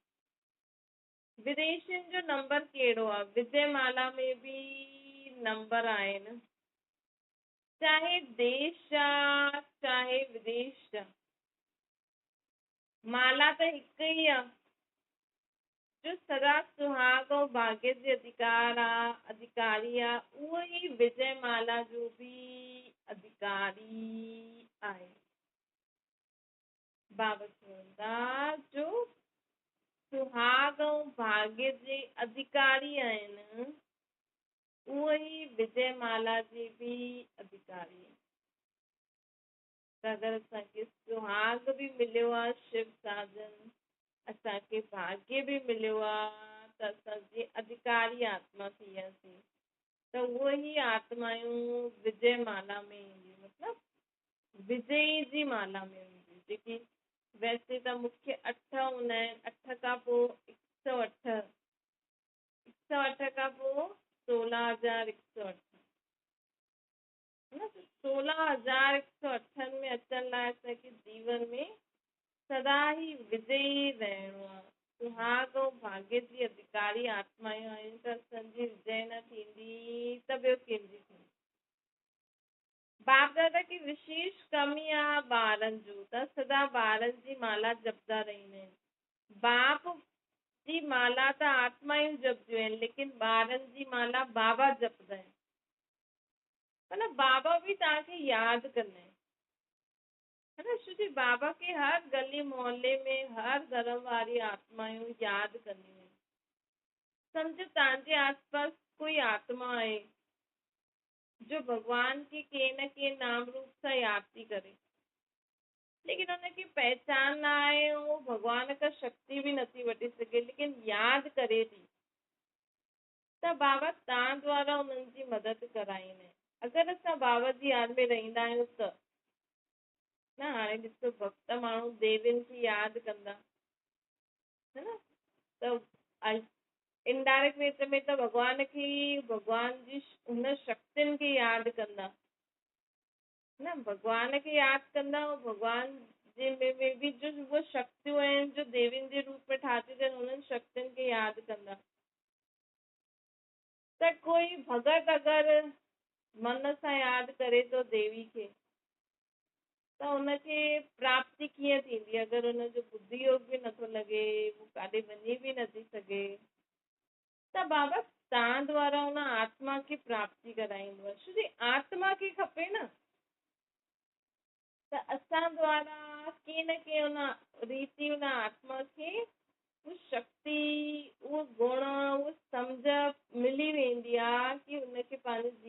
विदेशनि जो नंबर कहिड़ो आहे? विजयमाला में बि नंबर आहिनि, चाहे देश आहे चाहे विदेश आहे, माला त हिकु ई आहे। जो सदा सुहाग ऐं भाग्य जे अधिकारी आहे, उहो ई विजयमाला जो बि अधिकारी आहे। बाबा चवनि था जो सुहाग ऐं भाग्य जे अधिकारी आहिनि, उहो ई विजयमाला जे बि अधिकारी आहिनि। त अगरि असांखे सुहाग बि मिलियो आहे शिव साजन, असांखे भाग्य बि मिलियो आहे, त असांजी अधिकारी आत्मा थी वियासीं, त उहो ई आत्मायूं विजय माला में ईंदियूं, मतिलबु विजयी जी माला में ईंदियूं, जेकी वैसे त मुख्य 8 हूंदा आहिनि, 8 खां पोइ 108, 108 खां पोइ 16,108, 16,108 में अचण लाइ असांखे जीवन में सदा ई विजयी रहणो आहे। सुहाग ऐं भाग्य जी अधिकारी आत्मायूं आहिनि, त असांजी विजय न थींदी त ॿियो कंहिंजी थींदी। बाप दादा की विशेष कमी आहे ॿारनि जो, त सदा ॿारनि जी माला जपदा रहंदा आहिनि। बाप जी माला त आत्मायूं जपदियूं आहिनि, लेकिन ॿारनि जी माला बाबा जपदा आहिनि। मतलब बाबा बि तव्हांखे यादि कंदा आहिनि, है न। छोकी बाबा खे हर गली मोहल्ले में हर धर्म वारी आत्मायूं यादि कंदियूं आहिनि। सम्झो तव्हांजे आसपास कोई आत्मा आहे जो भगवान खे कंहिं न कंहिं नाम रूप सां यादि थी करे, लेकिन हुनखे पहचान न आहे, उहो भगवान खां शक्ति बि नथी वठी सघे, लेकिन यादि करे थी, त बाबा तव्हां द्वारा उन्हनि जी मदद कराईंदा आहिनि। अगरि असां बाबा जी यादि में रहंदा आहियूं त न, हाणे ॾिसो भक्त माण्हू देवियुनि खे यादि कंदा, है न, त इनडायरेक्ट वे में त भॻवान खे, भॻवान जी हुन शक्तियुनि खे यादि कंदा न, भॻवान खे यादि कंदा, ऐं भॻवान जे में बि जो उहे शक्तियूं आहिनि जो देवियुनि जे रूप में ठातियूं अथनि, उन्हनि शक्तियुनि खे यादि कंदा। त कोई भगत अगरि मन सां यादि करे थो देवी खे, त हुनखे प्राप्ति कीअं थींदी? अगरि हुनजो बुद्धि योग बि नथो लॻे, हू काॾे वञी बि नथी सघे, त बाबा तव्हां द्वारा हुन आत्मा खे प्राप्ति कराईंदो आहे। छोकी आत्मा खे खपे न, त असां द्वारा कंहिं न कंहिं हुन रीति हुन आत्मा खे उहा शक्ति, उहो गुण, उहा सम्झ मिली वेंदी आहे कि हुनखे पंहिंजे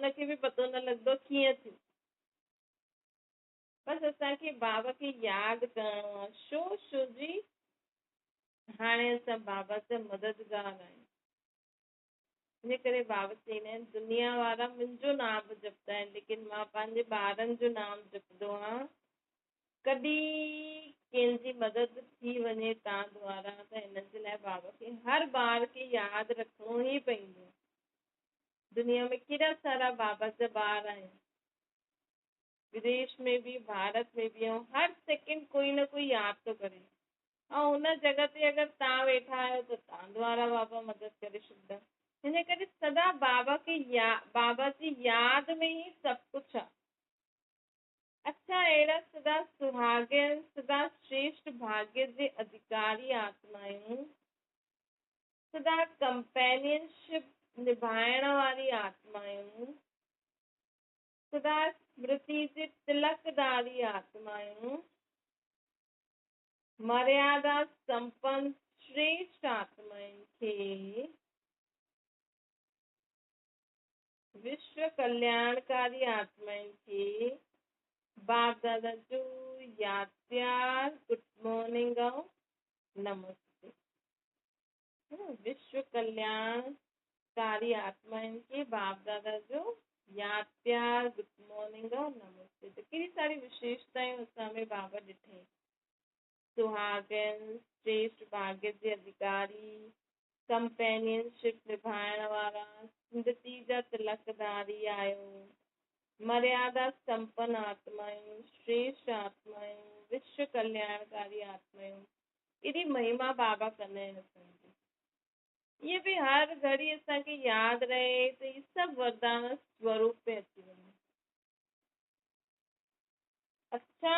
उनखे बि पतो न लॻंदो कीअं थियो। बसि असांखे बाबा खे यादि करणो आहे। छो जी हाणे असां बाबा जा मददगार आहियूं। इन करे बाबा चईंदा आहिनि दुनिया वारा मुंहिंजो नाम जपदा आहिनि, लेकिन मां पंहिंजे ॿारनि जो नाम जपंदो आहियां। कॾहिं कंहिंजी मदद थी वञे तव्हां द्वारा त हिन जे लाइ बाबा खे हर ॿार खे यादि रखिणो ई पवंदो। दुनिया में केॾा सारा बाबा जा ॿार आहिनि, विदेश में बि भारत में बि, ऐं हर सेकेंड कोई न कोई यादि थो करे। ऐं हुन जॻह ते अगरि तव्हां वेठा आहियो त तव्हां द्वारा बाबा मदद करे छॾींदा। हिन करे सदा बाबा जी यादि में ई सभु कुझु आहे। अच्छा, अहिड़ा सदा सुहागिन, सदा श्रेष्ठ भाग्य जे अधिकारी आत्मायूं, सदा कंपेनियनशिप निभाइण वारी आत्मायूं, सदा स्मृति जे तिलकदारी आत्मायूं, मर्यादा संपन्न श्रेष्ठ आत्माउनि खे, विश्व कल्याणकारी आत्माउनि खे बाप दादा जो यादि प्यार, गुड मॉर्निंग ऐं नमस्ते। विश्व कल्याणकारी आत्माउनि खे बाप दादा जो यादि प्यार, गुड मॉर्निंग ऐं नमस्ते। त केॾी सारी विशेषताऊं असां में बाबा ॾिठे। सुहागन, श्रेष्ठ भाग्य जे अधिकारी, कंपेनियनशिप निभाइण वारा, स्मृति जा तिलकदारी आहियो, मर्यादा संपन्न आत्मायूं, श्रेष्ठ आत्मायूं, विश्व कल्याणकारी आत्मायूं। एॾी महिमा बाबा कंदा आहिनि असांजी। इहे बि हर घड़ी असांखे यादि रहे त इहे सभु वरदान स्वरूप में अची वञे। अच्छा,